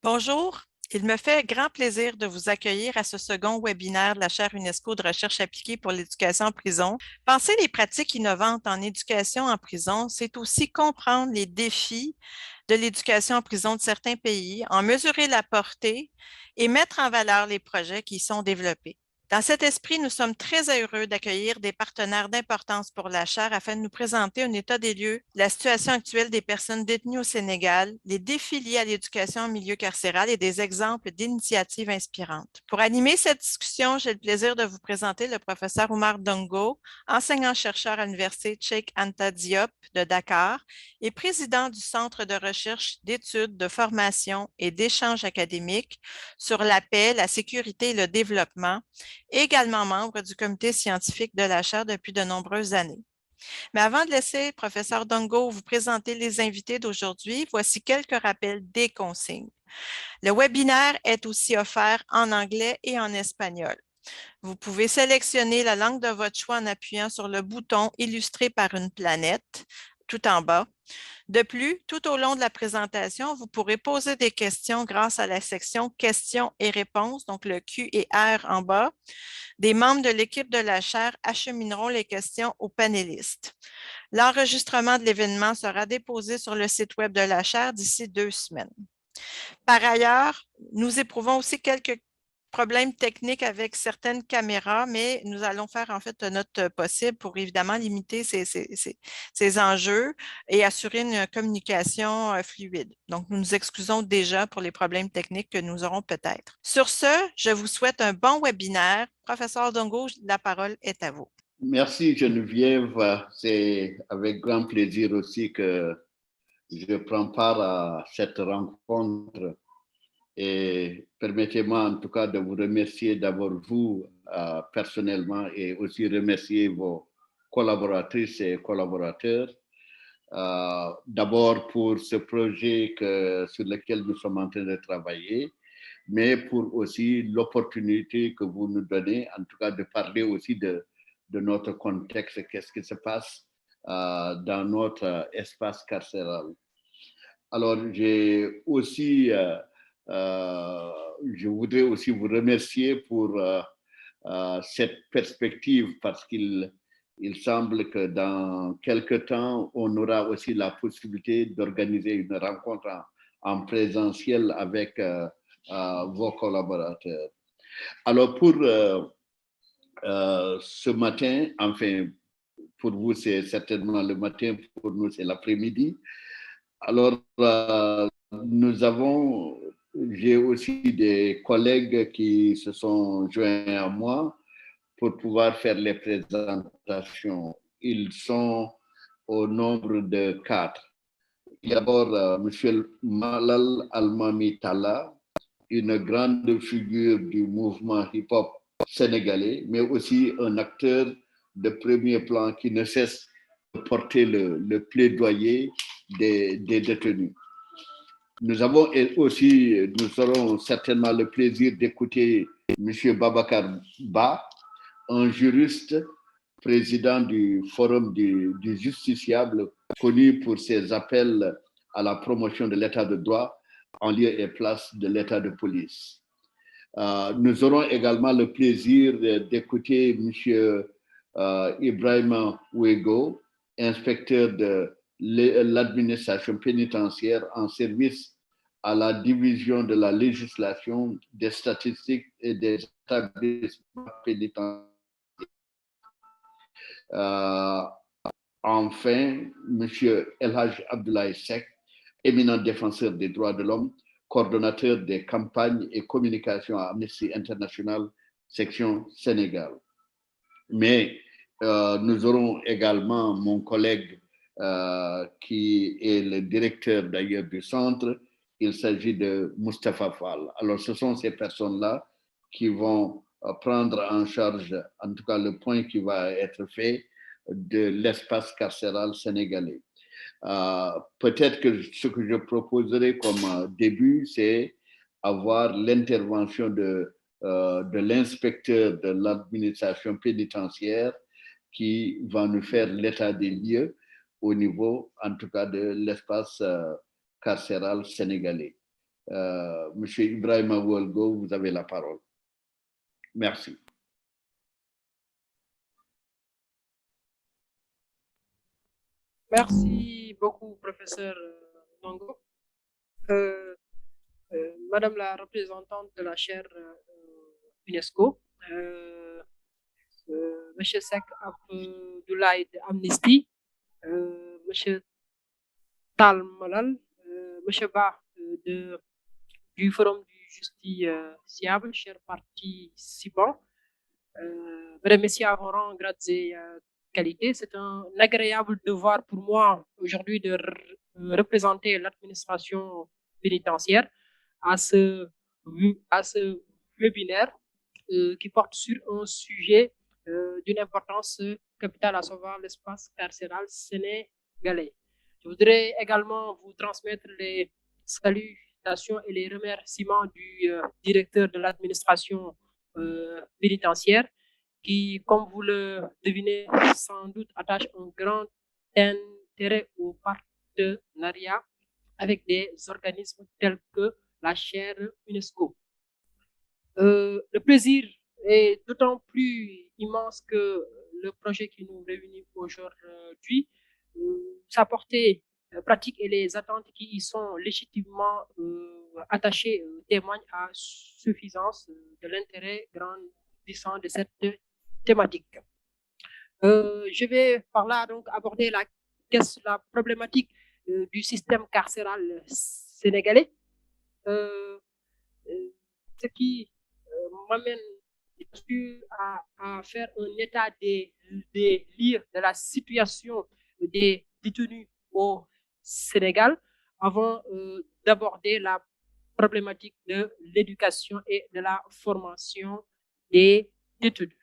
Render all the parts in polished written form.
Bonjour, il me fait grand plaisir de vous accueillir à ce second webinaire de la chaire UNESCO de recherche appliquée pour l'éducation en prison. Penser les pratiques innovantes en éducation en prison, c'est aussi comprendre les défis de l'éducation en prison de certains pays, en mesurer la portée et mettre en valeur les projets qui y sont développés. Dans cet esprit, nous sommes très heureux d'accueillir des partenaires d'importance pour la chaire afin de nous présenter un état des lieux, la situation actuelle des personnes détenues au Sénégal, les défis liés à l'éducation en milieu carcéral et des exemples d'initiatives inspirantes. Pour animer cette discussion, j'ai le plaisir de vous présenter le professeur Oumar Dongo, enseignant-chercheur à l'Université Cheikh Anta Diop de Dakar et président du Centre de recherche, d'études, de formation et d'échanges académiques sur la paix, la sécurité et le développement, également membre du comité scientifique de la chaire depuis de nombreuses années. Mais avant de laisser professeur Dongo vous présenter les invités d'aujourd'hui, voici quelques rappels des consignes. Le webinaire est aussi offert en anglais et en espagnol. Vous pouvez sélectionner la langue de votre choix en appuyant sur le bouton illustré par une planète tout en bas. De plus, tout au long de la présentation, vous pourrez poser des questions grâce à la section questions et réponses, donc le Q et R en bas. Des membres de l'équipe de la chaire achemineront les questions aux panélistes. L'enregistrement de l'événement sera déposé sur le site web de la chaire d'ici 2 semaines. Par ailleurs, nous éprouvons aussi quelques problèmes techniques avec certaines caméras, mais nous allons faire en fait notre possible pour évidemment limiter ces enjeux et assurer une communication fluide. Donc, nous nous excusons déjà pour les problèmes techniques que nous aurons peut-être. Sur ce, je vous souhaite un bon webinaire. Professeur Dongo, la parole est à vous. Merci Geneviève. C'est avec grand plaisir aussi que je prends part à cette rencontre et permettez-moi en tout cas de vous remercier d'abord vous personnellement et aussi remercier vos collaboratrices et collaborateurs. D'abord pour ce projet sur lequel nous sommes en train de travailler, mais pour aussi l'opportunité que vous nous donnez, en tout cas de parler aussi de notre contexte, qu'est-ce qui se passe dans notre espace carcéral. Alors, je voudrais aussi vous remercier pour cette perspective parce qu'il semble que dans quelques temps, on aura aussi la possibilité d'organiser une rencontre en présentiel avec vos collaborateurs. Alors, pour ce matin, enfin, pour vous, c'est certainement le matin, pour nous, c'est l'après-midi. Alors, j'ai aussi des collègues qui se sont joints à moi pour pouvoir faire les présentations. Ils sont au nombre de 4. D'abord, M. Malal Almami Talla, une grande figure du mouvement hip-hop sénégalais, mais aussi un acteur de premier plan qui ne cesse de porter le plaidoyer des détenus. Nous aurons certainement le plaisir d'écouter M. Babacar Ba, un juriste, président du Forum du justiciable, connu pour ses appels à la promotion de l'état de droit en lieu et place de l'état de police. Nous aurons également le plaisir d'écouter M. Ibrahima Ouego, inspecteur de l'administration pénitentiaire en service à la division de la législation, des statistiques et des établissements pénitentiaires. Enfin, M. Elhaj Abdoulaye Seck, éminent défenseur des droits de l'homme, coordonnateur des campagnes et communications à Amnesty International, section Sénégal. Mais nous aurons également mon collègue qui est le directeur d'ailleurs du centre. Il s'agit de Moustapha Fall. Alors, ce sont ces personnes-là qui vont prendre en charge, en tout cas, le point qui va être fait de l'espace carcéral sénégalais. Peut-être que ce que je proposerai comme début, c'est avoir l'intervention de l'inspecteur de l'administration pénitentiaire qui va nous faire l'état des lieux au niveau, en tout cas, de l'espace carcéral sénégalais. Monsieur Ibrahima Wolgo, vous avez la parole. Merci. Merci beaucoup, professeur Longo. Madame la représentante de la chaire UNESCO, Monsieur Sek Abdoulaye de Amnesty, Monsieur Tal Malal, Monsieur Ba du Forum du Justiciable, chers participants, Mesdames, Messieurs, avant grades et qualité, c'est un agréable devoir pour moi aujourd'hui de représenter l'administration pénitentiaire à ce webinaire qui porte sur un sujet d'une importance capitale, à savoir l'espace carcéral sénégalais. Je voudrais également vous transmettre les salutations et les remerciements du directeur de l'administration pénitentiaire qui, comme vous le devinez sans doute, attache un grand intérêt au partenariat avec des organismes tels que la chaire UNESCO. Le plaisir est d'autant plus immense que le projet qui nous réunit aujourd'hui, sa portée pratique et les attentes qui y sont légitimement attachées témoignent à suffisance de l'intérêt grandissant de cette thématique. Je vais par là donc aborder la problématique du système carcéral sénégalais, ce qui m'amène à faire un état des lieux de la situation des détenus au Sénégal avant d'aborder la problématique de l'éducation et de la formation des détenus.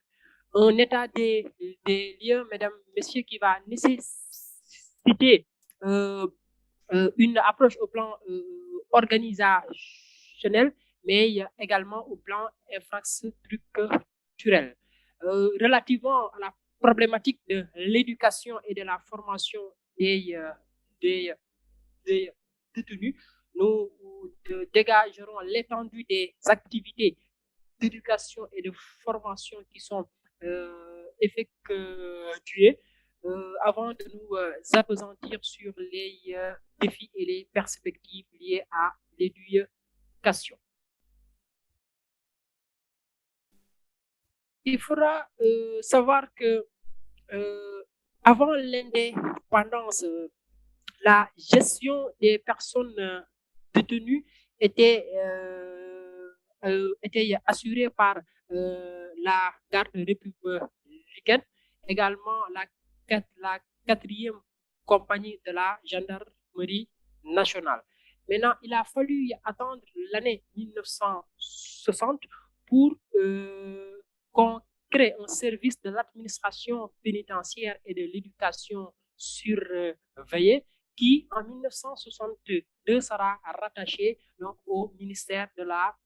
Un état des lieux, mesdames, messieurs, qui va nécessiter une approche au plan organisationnel, mais également au plan infrastructurel. Relativement à la problématique de l'éducation et de la formation des détenus, nous dégagerons l'étendue des activités d'éducation et de formation qui sont effectuées avant de nous appesantir sur les défis et les perspectives liées à l'éducation. Il faudra savoir que avant l'indépendance, la gestion des personnes détenues était assurée par la garde républicaine, également la 4e compagnie de la gendarmerie nationale. Maintenant, il a fallu attendre l'année 1960 pour qu'on crée un service de l'administration pénitentiaire et de l'éducation surveillée qui, en 1962, sera rattaché donc, au ministère de la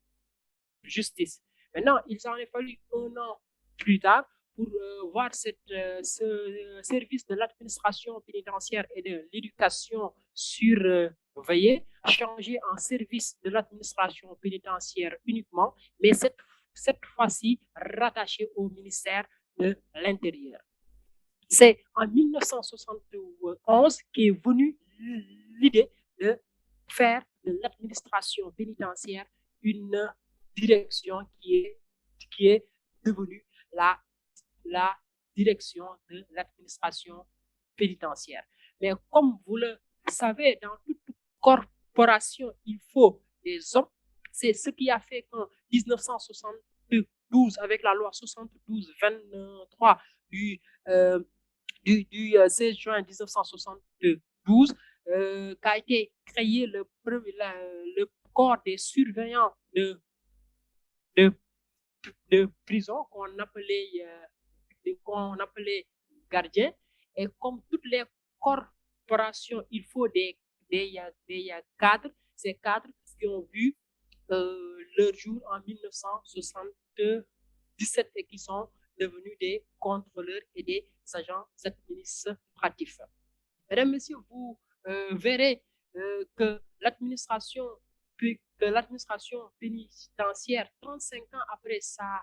Justice. Maintenant, il s'en est fallu un an plus tard pour voir ce service de l'administration pénitentiaire et de l'éducation surveillée changer en service de l'administration pénitentiaire uniquement, mais cette fois-ci rattaché au ministère de l'Intérieur. C'est en 1971 qu'est venue l'idée de faire de l'administration pénitentiaire une direction qui est devenue la direction de l'administration pénitentiaire. Mais comme vous le savez, dans toute corporation, il faut des hommes. C'est ce qui a fait qu'en 1972, avec la loi 72-23 du 16 juin 1972, qu'a été créé le corps des surveillants de prison qu'on appelait gardiens. Et comme toutes les corporations, il faut des cadres. Ces cadres qui ont vu leur jour en 1977 et qui sont devenus des contrôleurs et des agents administratifs. Mesdames, Messieurs, vous verrez que l'administration puis que l'administration pénitentiaire, 35 ans après sa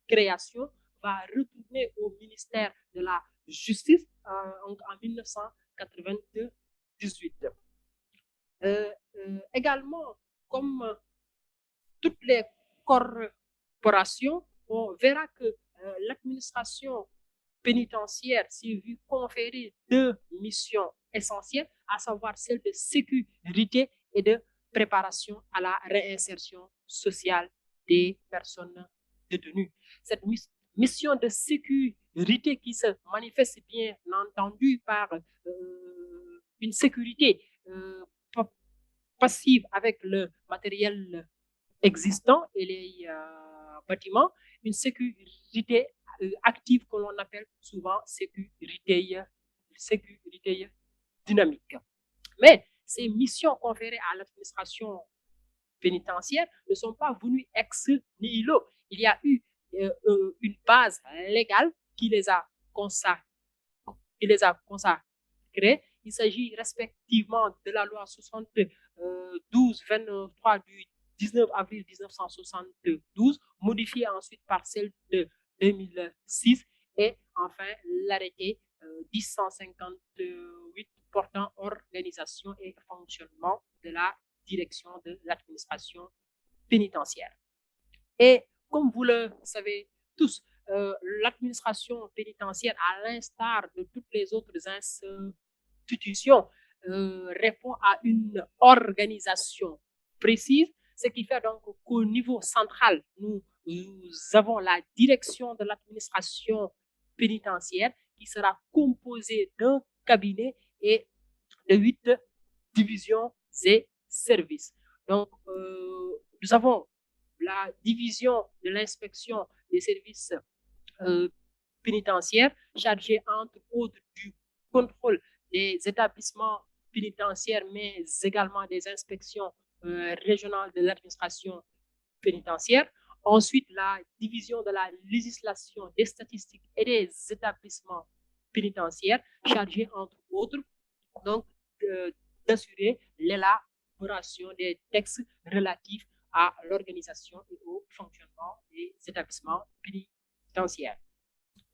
création, va retourner au ministère de la Justice en 1998. Également, comme toutes les corporations, on verra que l'administration pénitentiaire s'est vue conférer deux missions essentielles, à savoir celle de sécurité et de préparation à la réinsertion sociale des personnes détenues. Cette mission de sécurité qui se manifeste bien entendu par une sécurité passive avec le matériel existant et les bâtiments, une sécurité active que l'on appelle souvent sécurité dynamique. Mais ces missions conférées à l'administration pénitentiaire ne sont pas venues ex nihilo. Il y a eu une base légale qui les a consacrées. Il s'agit respectivement de la loi 72-23 du 19 avril 1972, modifiée ensuite par celle de 2006, et enfin l'arrêté 1058 portant organisation et fonctionnement de la direction de l'administration pénitentiaire. Et comme vous le savez tous, l'administration pénitentiaire, à l'instar de toutes les autres institutions, répond à une organisation précise, ce qui fait donc qu'au niveau central, nous avons la direction de l'administration pénitentiaire qui sera composée d'un cabinet et de 8 divisions et services. Donc, nous avons la division de l'inspection des services pénitentiaires, chargée entre autres du contrôle des établissements pénitentiaires, mais également des inspections régionales de l'administration pénitentiaire. Ensuite, la division de la législation, des statistiques et des établissements pénitentiaires, chargée entre autres donc d'assurer l'élaboration des textes relatifs à l'organisation et au fonctionnement des établissements pénitentiaires.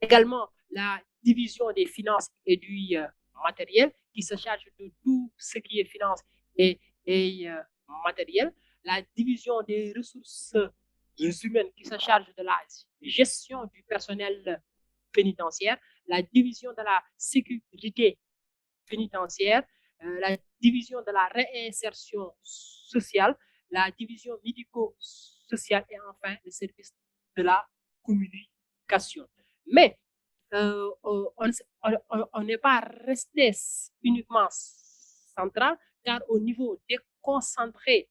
Également, la division des finances et du matériel qui se charge de tout ce qui est finances et matériel. La division des ressources humaines qui se charge de la gestion du personnel pénitentiaire. La division de la sécurité pénitentiaire. La division de la réinsertion sociale, la division médico-sociale et enfin le service de la communication. Mais on n'est pas resté uniquement central, car au niveau déconcentré,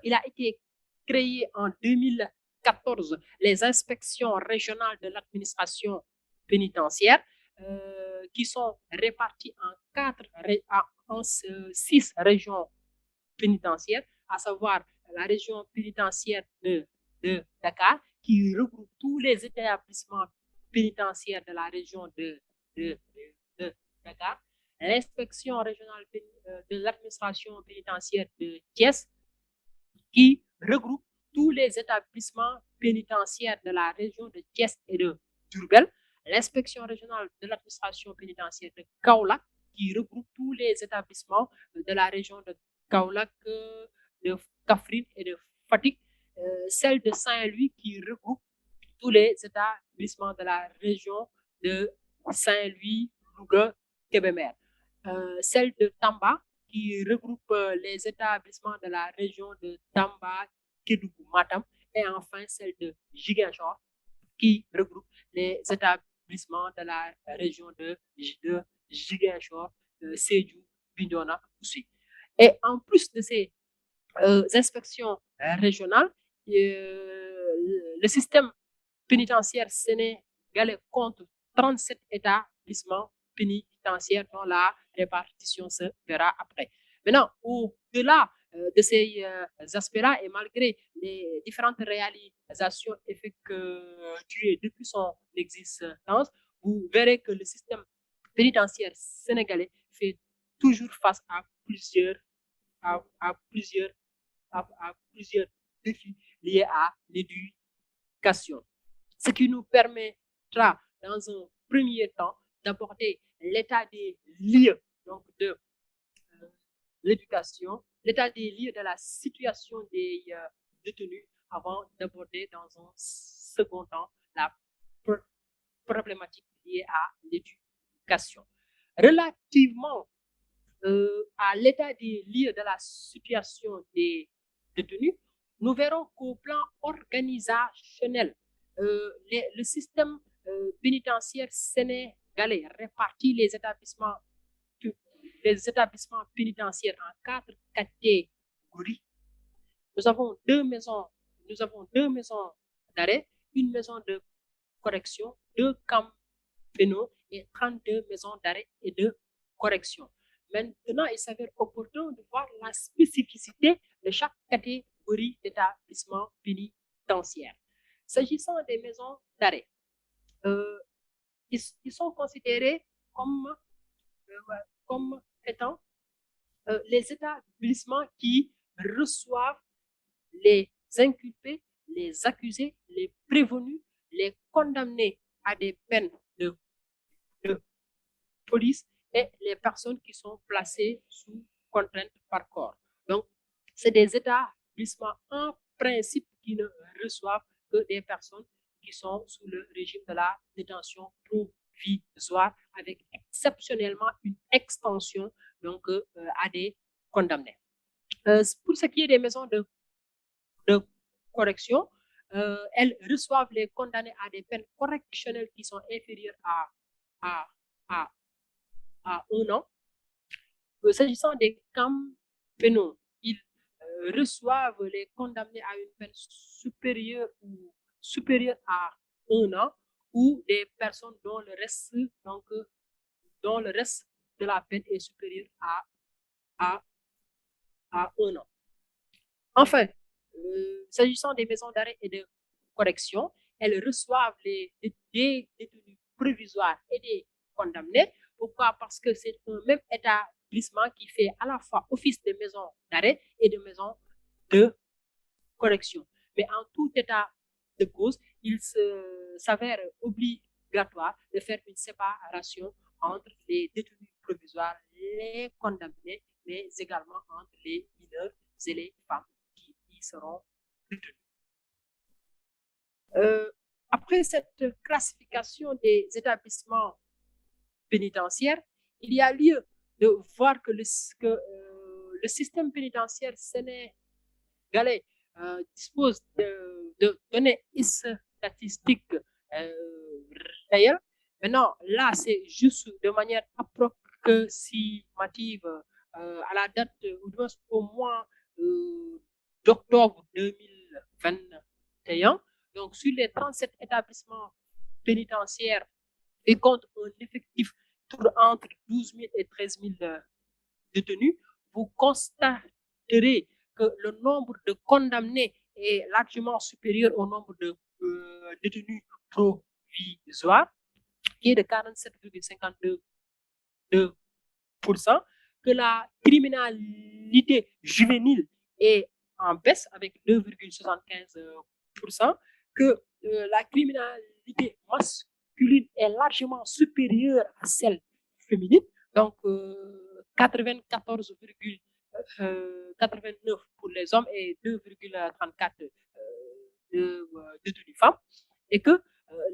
il a été créé en 2014 les inspections régionales de l'administration pénitentiaire, qui sont réparties en 6 régions pénitentiaires, à savoir la région pénitentiaire de Dakar, qui regroupe tous les établissements pénitentiaires de la région de Dakar, l'inspection régionale de l'administration pénitentiaire de Thiès, qui regroupe tous les établissements pénitentiaires de la région de Thiès et de Diourbel, l'inspection régionale de l'administration pénitentiaire de Kaolack, qui regroupe tous les établissements de la région de Kaolack, de Kaffrine et de Fatick, celle de Saint-Louis qui regroupe tous les établissements de la région de Saint-Louis, Louga, Kébémer, celle de Tamba qui regroupe les établissements de la région de Tamba, Kédougou, Matam, et enfin celle de Ziguinchor qui regroupe les établissements de la région de Ziguinchor, Sédhiou, Bignona aussi. Et en plus de ces inspections régionales, le système pénitentiaire sénégalais compte 37 établissements pénitentiaires dont la répartition se verra après. Maintenant, au-delà de ces aspects-là, et malgré les différentes réalisations effectuées depuis son existence, vous verrez que le système pénitentiaire sénégalais fait toujours face à plusieurs à plusieurs défis liés à l'éducation. Ce qui nous permettra, dans un premier temps, d'aborder l'état des lieux donc de l'éducation, l'état des lieux de la situation des détenus avant d'aborder dans un second temps la problématique liée à l'éducation. Relativement à l'état des lieux de la situation des détenus, nous verrons qu'au plan organisationnel, le système pénitentiaire sénégalais répartit les établissements pénitentiaires en 4 catégories. Nous avons deux maisons d'arrêt, une maison de correction, 2 camps pénaux et 32 maisons d'arrêt et de correction. Maintenant, il s'avère opportun de voir la spécificité de chaque catégorie d'établissement pénitentiaire. S'agissant des maisons d'arrêt, ils sont considérés comme étant les établissements qui reçoivent les inculpés, les accusés, les prévenus, les condamnés à des peines de police et les personnes qui sont placées sous contrainte par corps. Donc, c'est des établissements en principe qui ne reçoivent que des personnes qui sont sous le régime de la détention provisoire avec exceptionnellement une extension donc, à des condamnés. Pour ce qui est des maisons de correction, elles reçoivent les condamnés à des peines correctionnelles qui sont inférieures à 1 an. S'agissant des camps pénaux, ils reçoivent les condamnés à une peine supérieure à 1 an ou des personnes dont le reste de la peine est supérieur à 1 an. Enfin, s'agissant des maisons d'arrêt et de correction, elles reçoivent des détenus provisoires et des condamnés. Pourquoi? Parce que c'est un même établissement qui fait à la fois office de maison d'arrêt et de maison de correction. Mais en tout état de cause, il s'avère obligatoire de faire une séparation entre les détenus provisoires, les condamnés, mais également entre les mineurs et les femmes qui y seront détenus. Après cette classification des établissements pénitentiaire, il y a lieu de voir que le système pénitentiaire sénégalais dispose de données statistiques réelles. Maintenant, là, c'est juste de manière approximative à la date, au mois d'octobre 2021. Donc, sur les 37 établissements pénitentiaires, et compte un effectif entre 12 000 et 13 000 détenus, vous constaterez que le nombre de condamnés est largement supérieur au nombre de détenus provisoires, qui est de 47,52%, que la criminalité juvénile est en baisse avec 2,75%, que la criminalité masculine est largement supérieure à celle féminine, donc 94,89 pour les hommes et 2,34 de détenus femmes, et que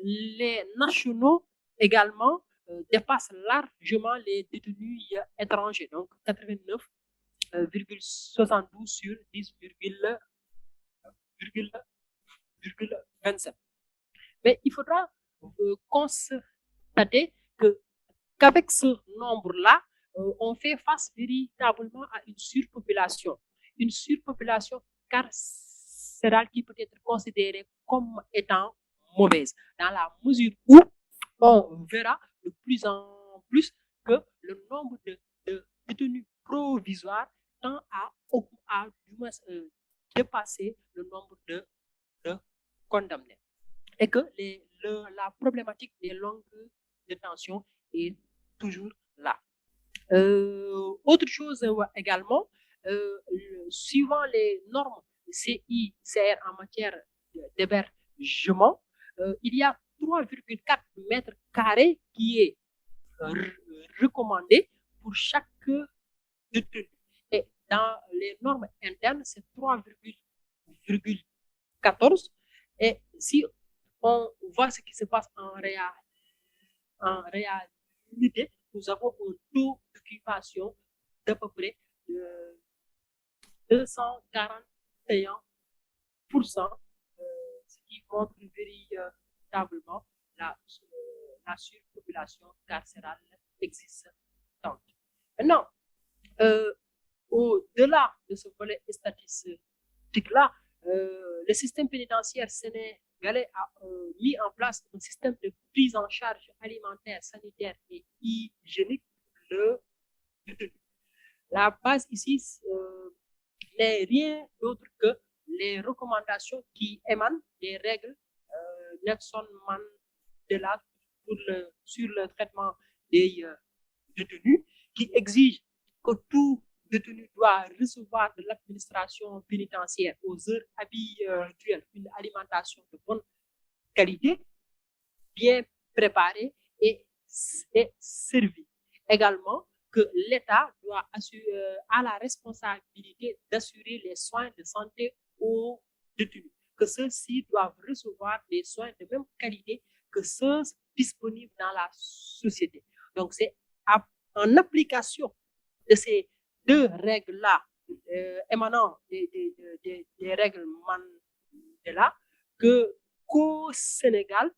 les nationaux également dépassent largement les détenus étrangers, donc 89,72 sur 10,27. Mais il faudra constater qu'avec ce nombre-là, on fait face véritablement à une surpopulation carcérale qui peut être considérée comme étant mauvaise, dans la mesure où on verra de plus en plus que le nombre de détenus provisoires tend à du moins dépasser le nombre de condamnés, et que la problématique des longues détentions est toujours là. Autre chose également, suivant les normes CICR en matière d'hébergement, il y a 3,4 mètres carrés qui est recommandé pour chaque détenu. Et dans les normes internes, c'est 3,14. Et si on voit ce qui se passe en réalité, nous avons un taux d'occupation d'à peu près de 241%, ce qui montre véritablement la surpopulation carcérale existante. Maintenant, au-delà de ce volet statistique-là, le système pénitentiaire sénégalais a mis en place un système de prise en charge alimentaire, sanitaire et hygiénique pour le détenu. La base ici n'est rien d'autre que les recommandations qui émanent des règles Nelson Mandela sur le traitement des détenus, qui exige que tout détenu doit recevoir de l'administration pénitentiaire aux heures habituelles une alimentation de bonne qualité, bien préparée et servie. Également, que l'État doit a la responsabilité d'assurer les soins de santé aux détenus, que ceux-ci doivent recevoir des soins de même qualité que ceux disponibles dans la société. Donc, c'est en application de ces deux règles-là, émanant des règles Mandela, qu'au Sénégal,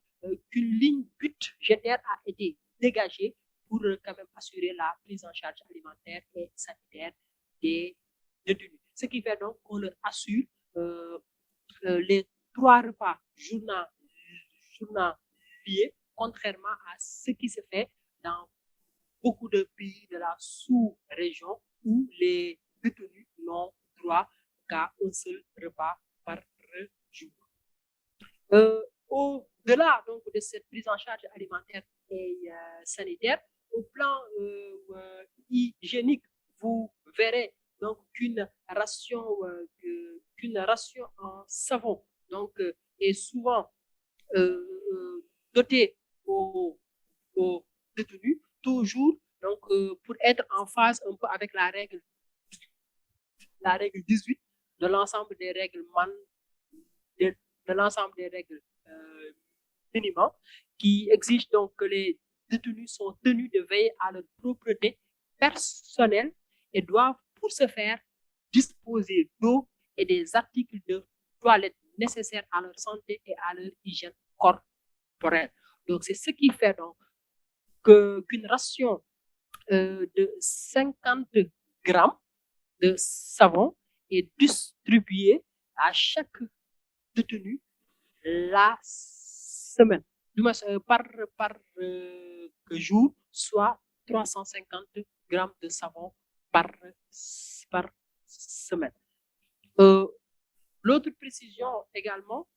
qu'une ligne budgétaire a été dégagée pour quand même assurer la prise en charge alimentaire et sanitaire des détenus. Ce qui fait donc qu'on leur assure les 3 repas journaliers, contrairement à ce qui se fait dans beaucoup de pays de la sous-région où les détenus n'ont droit qu'à un seul repas par jour. Au-delà donc de cette prise en charge alimentaire et sanitaire, au plan hygiénique, vous verrez donc qu'une ration en savon donc est souvent dotée aux détenus, toujours donc pour être en phase un peu avec la règle 18 de l'ensemble des règles de l'ensemble des règles minimum, qui exige donc que les détenus sont tenus de veiller à leur propreté personnelle et doivent pour ce faire disposer d'eau et des articles de toilette nécessaires à leur santé et à leur hygiène corporelle. Donc c'est ce qui fait donc qu'une ration de 50 grammes de savon est distribuée à chaque détenu la semaine, par jour, soit 350 grammes de savon par semaine. L'autre précision également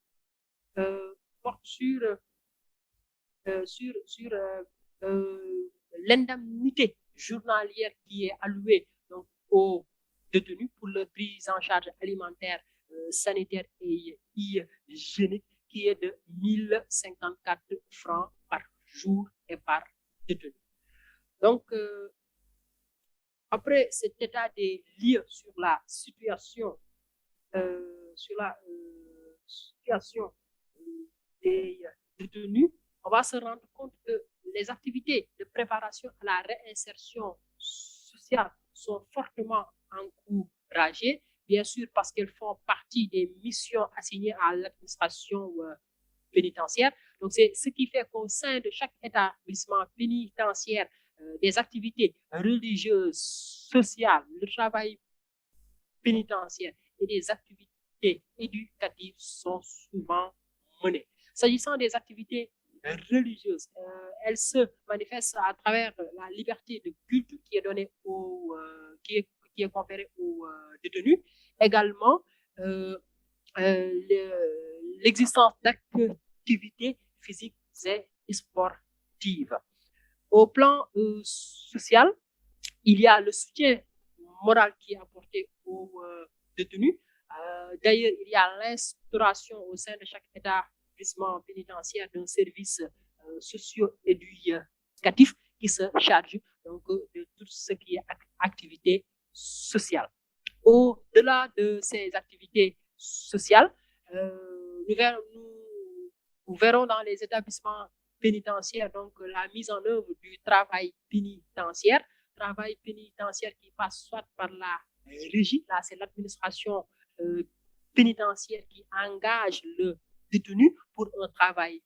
porte sur l'indemnité journalière qui est allouée donc, aux détenus pour leur prise en charge alimentaire, sanitaire et hygiénique, qui est de 1054 francs par jour et par détenu. Donc, après cet état des lieux sur la situation, des détenus, on va se rendre compte que les activités de préparation à la réinsertion sociale sont fortement encouragées, bien sûr parce qu'elles font partie des missions assignées à l'administration pénitentiaire. Donc, c'est ce qui fait qu'au sein de chaque établissement pénitentiaire, des activités religieuses, sociales, le travail pénitentiaire et des activités éducatives sont souvent menées. S'agissant des activités religieuses, elles se manifestent à travers la liberté de culte qui est donnée qui est conférée aux détenus. Également, l'existence d'activités physiques et sportives. Au plan social, il y a le soutien moral qui est apporté aux détenus. D'ailleurs, il y a l'instauration au sein de chaque établissement pénitentiaire d'un service socio-éducatif qui se charge donc de tout ce qui est activité sociale. Au-delà de ces activités sociales, nous verrons dans les établissements pénitentiaires donc la mise en œuvre du travail pénitentiaire qui passe soit par la régie, là c'est l'administration pénitentiaire qui engage le détenu pour un travail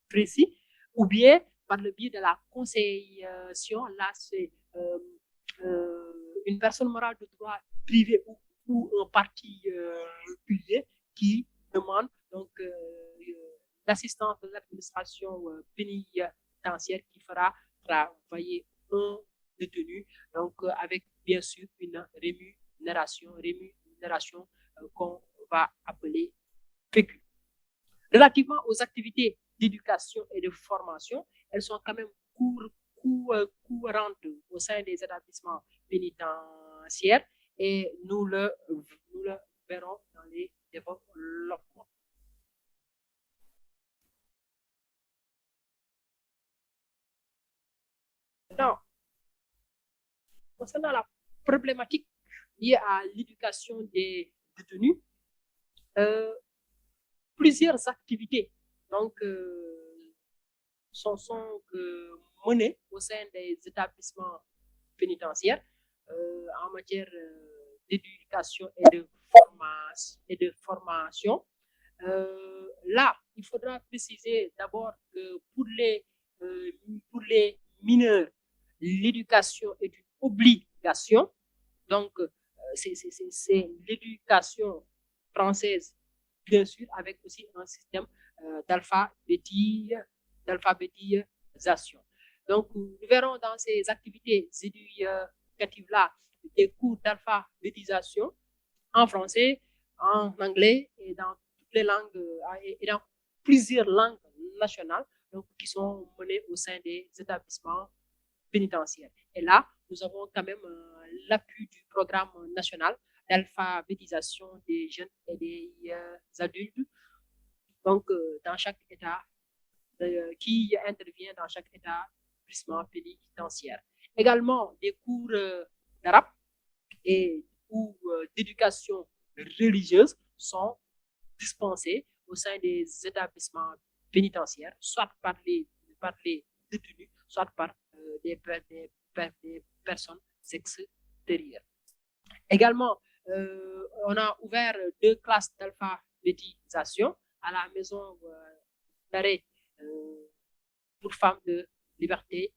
précis, ou bien par le biais de la conciliation, là c'est une personne morale de droit privé ou un parti privé qui demande donc l'assistance de l'administration pénitentiaire qui fera travailler un détenu, donc avec bien sûr une rémunération qu'on va appeler pécule. Relativement aux activités d'éducation et de formation, elles sont quand même courantes au sein des établissements pénitentiaires et nous le verrons dans les développements. Maintenant, concernant la problématique liée à l'éducation des détenus, plusieurs activités donc, sont menées au sein des établissements pénitentiaires en matière d'éducation et de formation. Là, il faudra préciser d'abord que pour les mineurs, l'éducation est une obligation. Donc, c'est l'éducation française, bien sûr, avec aussi un système d'alphabétisation. Donc, nous verrons dans ces activités éducatives-là des cours d'alphabétisation en français, en anglais et dans toutes les langues et dans plusieurs langues nationales donc, qui sont menées au sein des établissements pénitentiaires. Et là, nous avons quand même l'appui du programme national d'alphabétisation des jeunes et des adultes, donc dans chaque État, qui intervient dans chaque établissement pénitentiaire. Également, des cours d'arabe et ou d'éducation religieuse sont dispensés au sein des établissements pénitentiaires, soit par les détenus, soit par des personnes extérieures. Également, on a ouvert 2 classes d'alphabétisation à la maison d'arrêt pour femmes de liberté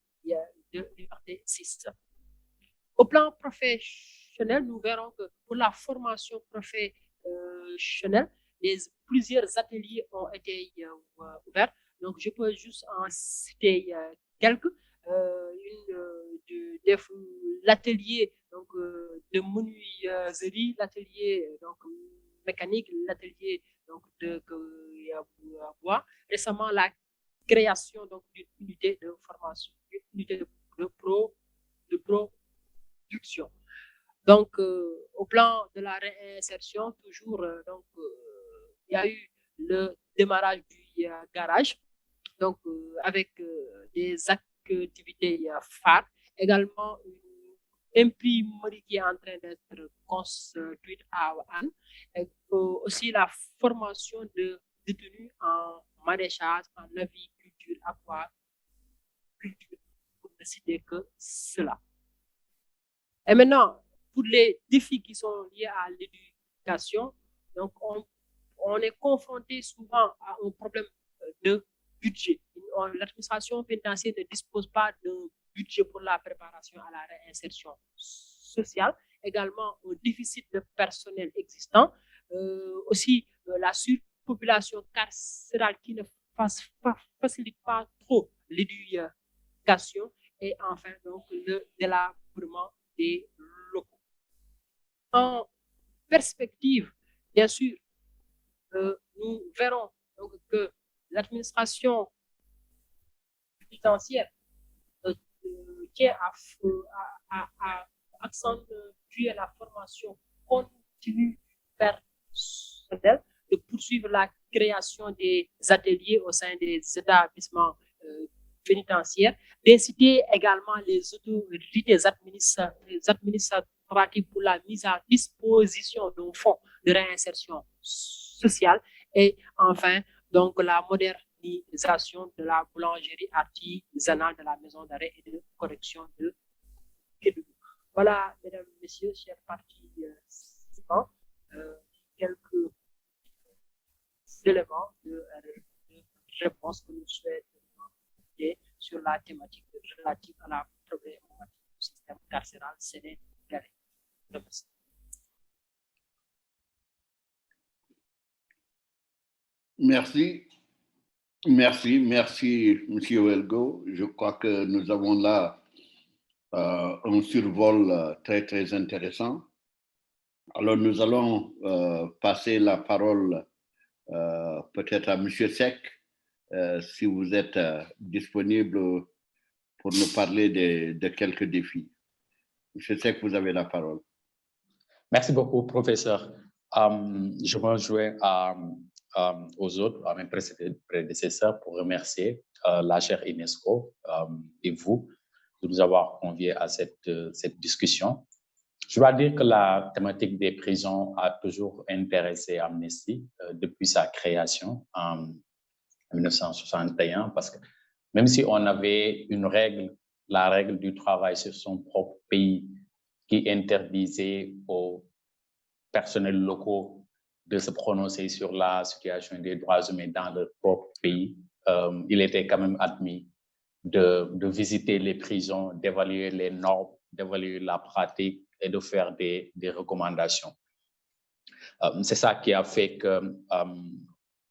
6. Au plan professionnel, nous verrons que pour la formation professionnelle, plusieurs ateliers ont été ouverts. Donc, je peux juste en citer quelques. L'atelier de menuiserie, l'atelier mécanique, l'atelier de bois. Récemment, la création d'une unité de formation, une unité de production. Donc, au plan de la réinsertion, toujours, il y a eu le démarrage du garage, donc avec des activités phares, également une imprimerie qui est en train d'être construite à Anne, aussi la formation de détenus en maraîchage, en aviculture, aquaculture, pour ne citer que cela. Et maintenant, pour les défis qui sont liés à l'éducation, donc on est confronté souvent à un problème de budget. L'administration pénitentiaire ne dispose pas d'un budget pour la préparation à la réinsertion sociale. Également, un déficit de personnel existant. Aussi, la surpopulation carcérale qui ne facilite pas trop l'éducation. Et enfin, donc, le délabrement des locaux. En perspective, bien sûr, nous verrons donc que l'administration pénitentiaire tient à accent d'effectuer la formation continue personnelle, de poursuivre la création des ateliers au sein des établissements pénitentiaires, d'inciter également les autorités administratives pour la mise à disposition d'un fonds de réinsertion sociale et enfin, donc la modernisation de la boulangerie artisanale de la maison d'arrêt et de correction de Kédougou. Voilà, mesdames, messieurs, chers participants, quelques éléments de réponse que nous souhaitons sur la thématique relative à la problématique du système carcéral sénégalais. Merci. Merci, Monsieur Welgo. Je crois que nous avons là un survol très, très intéressant. Alors, nous allons passer la parole peut-être à Monsieur Seck, si vous êtes disponible pour nous parler de quelques défis. Monsieur Seck, vous avez la parole. Merci beaucoup, professeur. Je me joins aux autres, à mes prédécesseurs, pour remercier la chaire UNESCO et vous de nous avoir conviés à cette discussion. Je dois dire que la thématique des prisons a toujours intéressé Amnesty depuis sa création en 1961, parce que même si on avait une règle, la règle du travail sur son propre pays, qui interdisait aux personnels locaux de se prononcer sur la situation des droits humains dans leur propre pays, il était quand même admis de visiter les prisons, d'évaluer les normes, d'évaluer la pratique et de faire des recommandations. C'est ça qui a fait que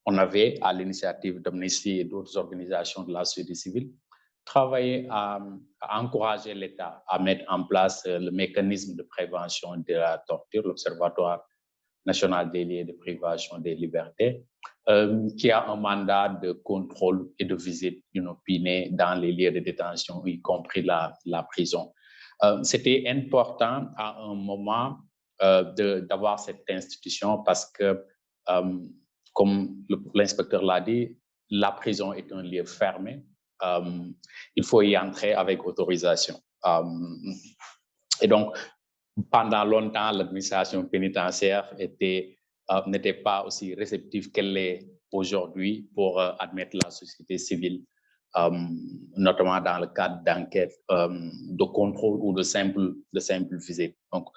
on avait, à l'initiative d'Amnesty et d'autres organisations de la société civile, travaillé à encourager l'État à mettre en place le mécanisme de prévention de la torture, l'Observatoire national des lieux de privation des libertés, qui a un mandat de contrôle et de visite inopinée dans les lieux de détention, y compris la prison. C'était important à un moment d'avoir cette institution parce que, comme l'inspecteur l'a dit, la prison est un lieu fermé. Il faut y entrer avec autorisation. Et donc, pendant longtemps, l'administration pénitentiaire n'était pas aussi réceptive qu'elle l'est aujourd'hui pour admettre la société civile, notamment dans le cadre d'enquêtes de contrôle ou de simple visite. Donc,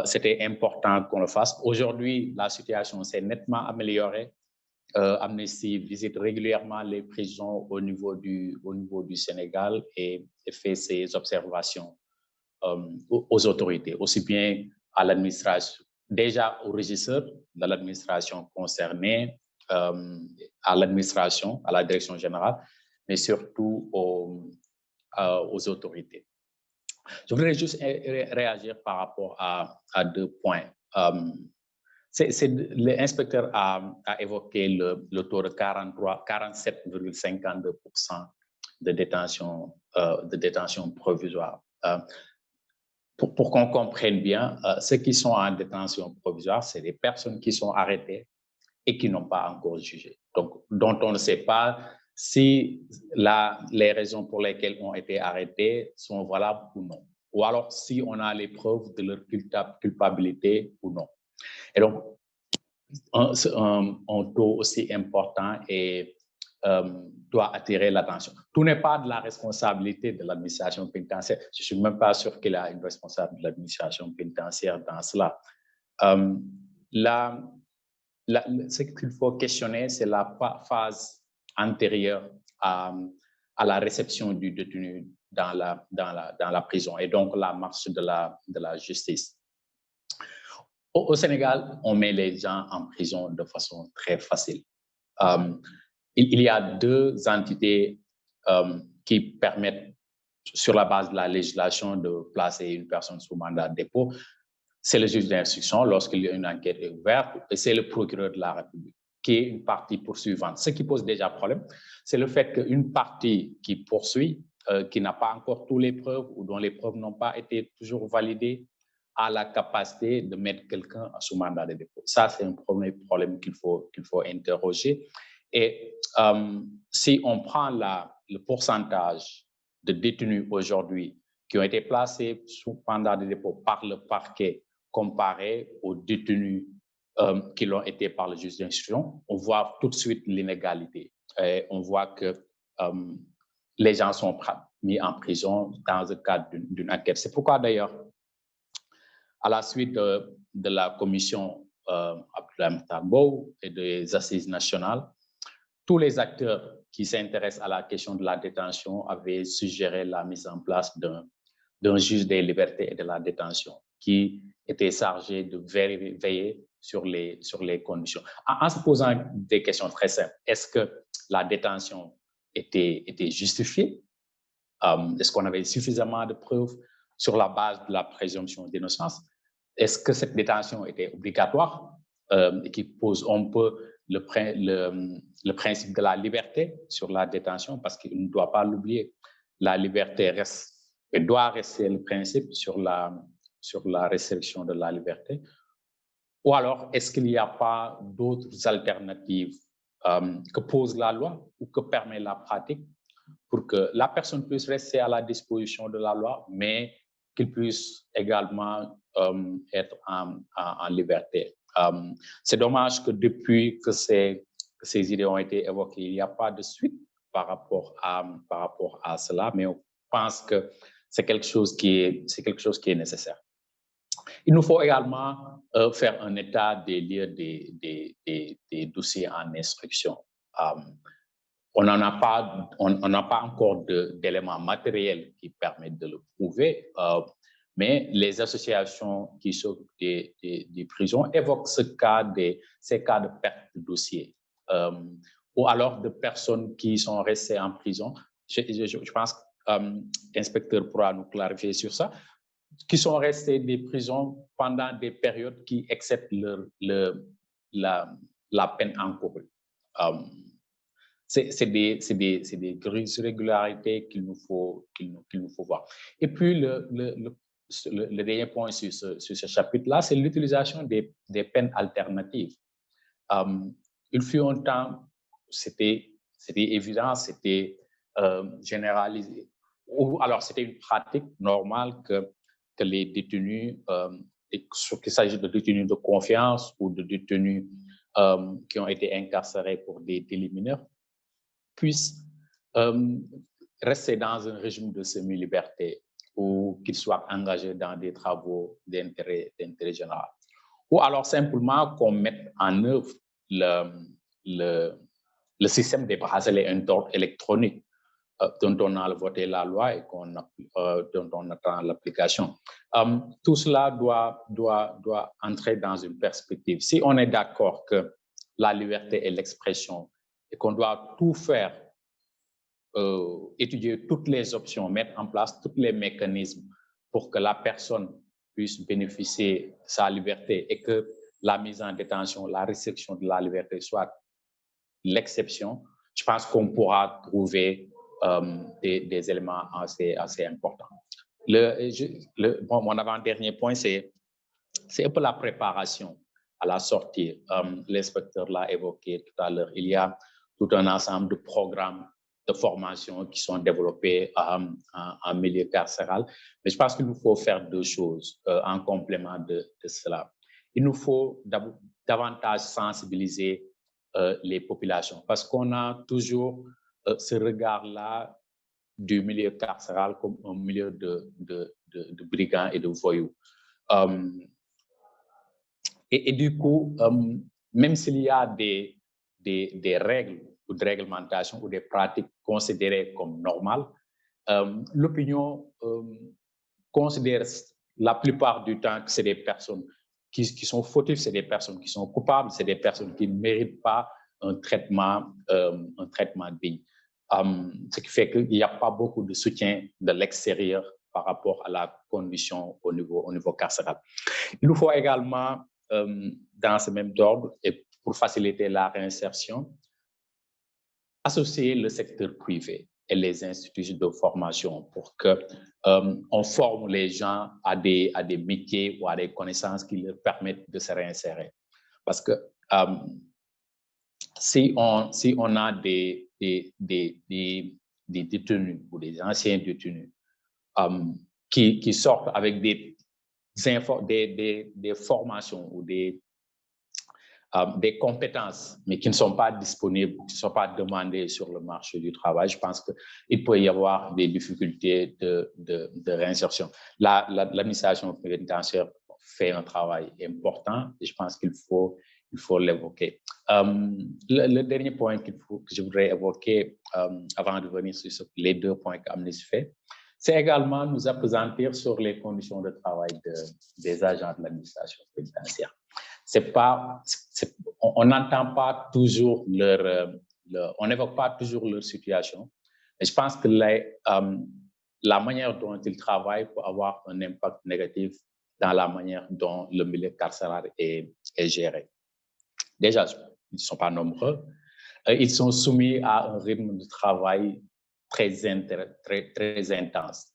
c'était important qu'on le fasse. Aujourd'hui, la situation s'est nettement améliorée. Amnesty visite régulièrement les prisons au niveau du Sénégal et fait ses observations aux autorités, aussi bien à l'administration, déjà aux régisseurs de l'administration concernée, à l'administration, à la direction générale, mais surtout aux autorités. Je voudrais juste réagir par rapport à deux points. L'inspecteur a évoqué le taux de 47,52% de détention provisoire. Pour qu'on comprenne bien, ceux qui sont en détention provisoire, c'est des personnes qui sont arrêtées et qui n'ont pas encore jugé. Donc, dont on ne sait pas si les raisons pour lesquelles ont été arrêtés sont valables ou non. Ou alors si on a les preuves de leur culpabilité ou non. Et donc, un taux aussi important et doit attirer l'attention. Tout n'est pas de la responsabilité de l'administration pénitentiaire. Je ne suis même pas sûr qu'il y a une responsable de l'administration pénitentiaire dans cela. Ce qu'il faut questionner, c'est la phase antérieure à la réception du détenu dans la prison et donc la marche de la justice. Au Sénégal, on met les gens en prison de façon très facile. Il y a deux entités qui permettent, sur la base de la législation, de placer une personne sous mandat de dépôt. C'est le juge d'instruction lorsqu'il y a une enquête est ouverte et c'est le procureur de la République qui est une partie poursuivante. Ce qui pose déjà problème, c'est le fait qu'une partie qui poursuit, qui n'a pas encore toutes les preuves ou dont les preuves n'ont pas été toujours validées, a la capacité de mettre quelqu'un sous mandat de dépôt. Ça, c'est un premier problème qu'il faut interroger. Et si on prend le pourcentage de détenus aujourd'hui qui ont été placés sous mandat de dépôt par le parquet comparé aux détenus qui l'ont été par le juge d'instruction, on voit tout de suite l'inégalité. Et on voit que les gens sont mis en prison dans le cadre d'une enquête. C'est pourquoi d'ailleurs, à la suite de la commission Abdoulaye Makhtar Mbow et des assises nationales, tous les acteurs qui s'intéressent à la question de la détention avaient suggéré la mise en place d'un juge des libertés et de la détention qui était chargé de veiller sur les conditions. En se posant des questions très simples, est-ce que la détention était justifiée? Est-ce qu'on avait suffisamment de preuves sur la base de la présomption d'innocence? Est-ce que cette détention était obligatoire et qui pose un peu le principe de la liberté sur la détention, parce qu'il ne doit pas l'oublier. La liberté reste et doit rester le principe sur la restriction de la liberté. Ou alors, est-ce qu'il n'y a pas d'autres alternatives que pose la loi ou que permet la pratique pour que la personne puisse rester à la disposition de la loi, mais qu'il puisse également être en liberté. C'est dommage que depuis que ces idées ont été évoquées, il n'y a pas de suite par rapport à cela, mais on pense que c'est quelque chose qui est nécessaire. Il nous faut également faire un état des lieux des dossiers en instruction. On n'a pas encore d'éléments matériels qui permettent de le prouver, mais les associations qui s'occupent des prisons évoquent ces cas de perte de dossier, ou alors de personnes qui sont restées en prison. Je pense que l'inspecteur pourra nous clarifier sur ça, qui sont restés des prisons pendant des périodes qui excèdent la peine encourue. C'est des irrégularités qu'il nous faut voir. Et puis, le dernier point sur ce chapitre-là, c'est l'utilisation des peines alternatives. Il fut un temps, c'était évident, c'était généralisé. Ou alors, c'était une pratique normale que les détenus, qu'il s'agisse de détenus de confiance ou de détenus qui ont été incarcérés pour des délits mineurs, puissent rester dans un régime de semi-liberté ou qu'ils soient engagés dans des travaux d'intérêt général. Ou alors simplement qu'on mette en œuvre le système des bracelets électroniques dont on a voté la loi et dont on attend l'application. Tout cela doit entrer dans une perspective. Si on est d'accord que la liberté est l'expression et qu'on doit tout faire, étudier toutes les options, mettre en place tous les mécanismes pour que la personne puisse bénéficier de sa liberté et que la mise en détention, la restriction de la liberté soit l'exception, je pense qu'on pourra trouver des éléments assez importants. Mon avant-dernier point, c'est un peu la préparation à la sortie. L'inspecteur l'a évoqué tout à l'heure. Il y a tout un ensemble de programmes de formation qui sont développés en milieu carcéral. Mais je pense qu'il nous faut faire deux choses en complément de cela. Il nous faut davantage sensibiliser les populations parce qu'on a toujours ce regard-là du milieu carcéral comme un milieu de brigands et de voyous. Et du coup, même s'il y a des règles ou de réglementation ou des pratiques considérées comme normales, l'opinion considère la plupart du temps que c'est des personnes qui sont fautives, c'est des personnes qui sont coupables, c'est des personnes qui ne méritent pas un traitement digne. Ce qui fait qu'il n'y a pas beaucoup de soutien de l'extérieur par rapport à la condition au niveau carcéral. Il nous faut également, dans ce même ordre, et pour faciliter la réinsertion, associer le secteur privé et les instituts de formation pour que on forme les gens à des métiers ou à des connaissances qui leur permettent de se réinsérer. Parce que si on a des détenus ou des anciens détenus qui sortent avec des formations ou des compétences, mais qui ne sont pas disponibles, qui ne sont pas demandées sur le marché du travail, je pense qu'il peut y avoir des difficultés de réinsertion. L'administration pénitentiaire fait un travail important et je pense qu'il faut l'évoquer. Le dernier point que je voudrais évoquer avant de venir sur les 2 points qu'Amnesty fait, c'est également nous appesantir sur les conditions de travail des agents de l'administration pénitentiaire. On n'entend pas toujours on n'évoque pas toujours leur situation. Et je pense que la manière dont ils travaillent peut avoir un impact négatif dans la manière dont le milieu carcéral est géré. Déjà, ils ne sont pas nombreux. Ils sont soumis à un rythme de travail très intense,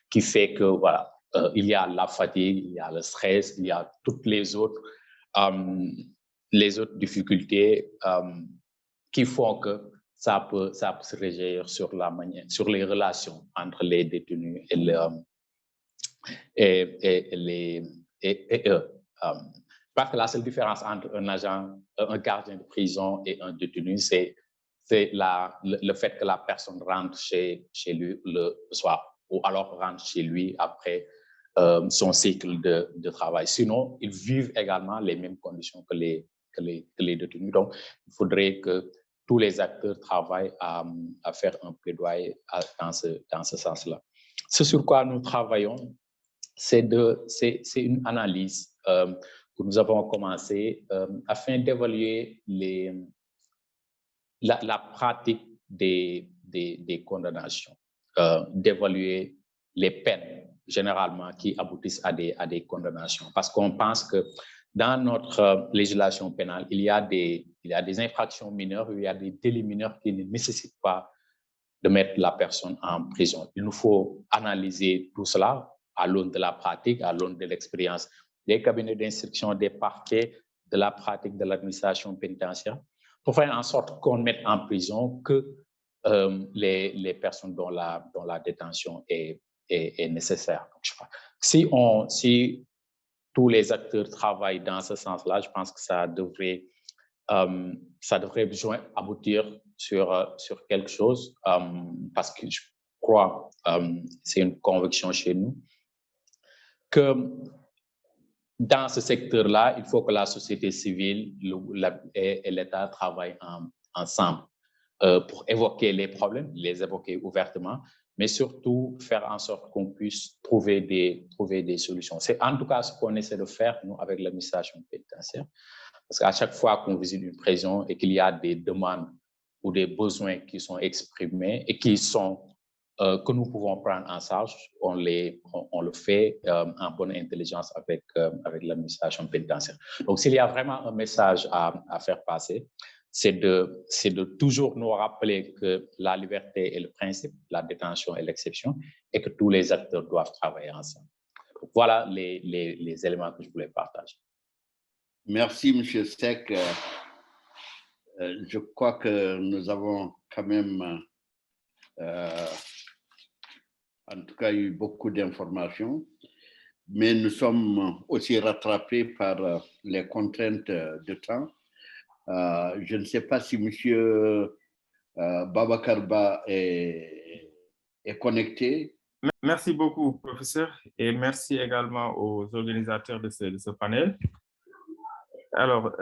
qui fait que, voilà, il y a la fatigue, il y a le stress, il y a toutes les autres difficultés qui font que ça peut se réagir sur les relations entre les détenus et eux. Parce que la seule différence entre un gardien de prison et un détenu, c'est le fait que la personne rentre chez lui le soir ou alors rentre chez lui après son cycle de travail. Sinon, ils vivent également les mêmes conditions que les détenus. Donc, il faudrait que tous les acteurs travaillent à faire un plaidoyer dans ce sens-là. Ce sur quoi nous travaillons, c'est une analyse que nous avons commencé afin d'évaluer la pratique des condamnations, d'évaluer les peines généralement qui aboutissent à des condamnations. Parce qu'on pense que dans notre législation pénale, il y a des infractions mineures, il y a des délits mineurs qui ne nécessitent pas de mettre la personne en prison. Il nous faut analyser tout cela à l'aune de la pratique, à l'aune de l'expérience des cabinets d'instruction, des parquets, de la pratique de l'administration pénitentiaire, pour faire en sorte qu'on mette en prison que les personnes dont la détention est nécessaire. Si tous les acteurs travaillent dans ce sens-là, je pense que ça devrait aboutir sur quelque chose, parce que je crois, c'est une conviction chez nous, que dans ce secteur-là, il faut que la société civile et l'État travaillent ensemble pour évoquer les problèmes, les évoquer ouvertement, mais surtout faire en sorte qu'on puisse trouver des solutions. C'est en tout cas ce qu'on essaie de faire, nous, avec l'administration pénitentiaire. Parce qu'à chaque fois qu'on visite une prison et qu'il y a des demandes ou des besoins qui sont exprimés et que nous pouvons prendre en charge, on le fait en bonne intelligence avec l'administration pénitentiaire. Donc, s'il y a vraiment un message à faire passer, c'est de toujours nous rappeler que la liberté est le principe, la détention est l'exception et que tous les acteurs doivent travailler ensemble. Donc, voilà les éléments que je voulais partager. Merci, M. Seck. Je crois que nous avons quand même, en tout cas, eu beaucoup d'informations, mais nous sommes aussi rattrapés par les contraintes de temps. Je ne sais pas si M. Babacar Ba est connecté. Merci beaucoup, professeur, et merci également aux organisateurs de ce panel. Alors,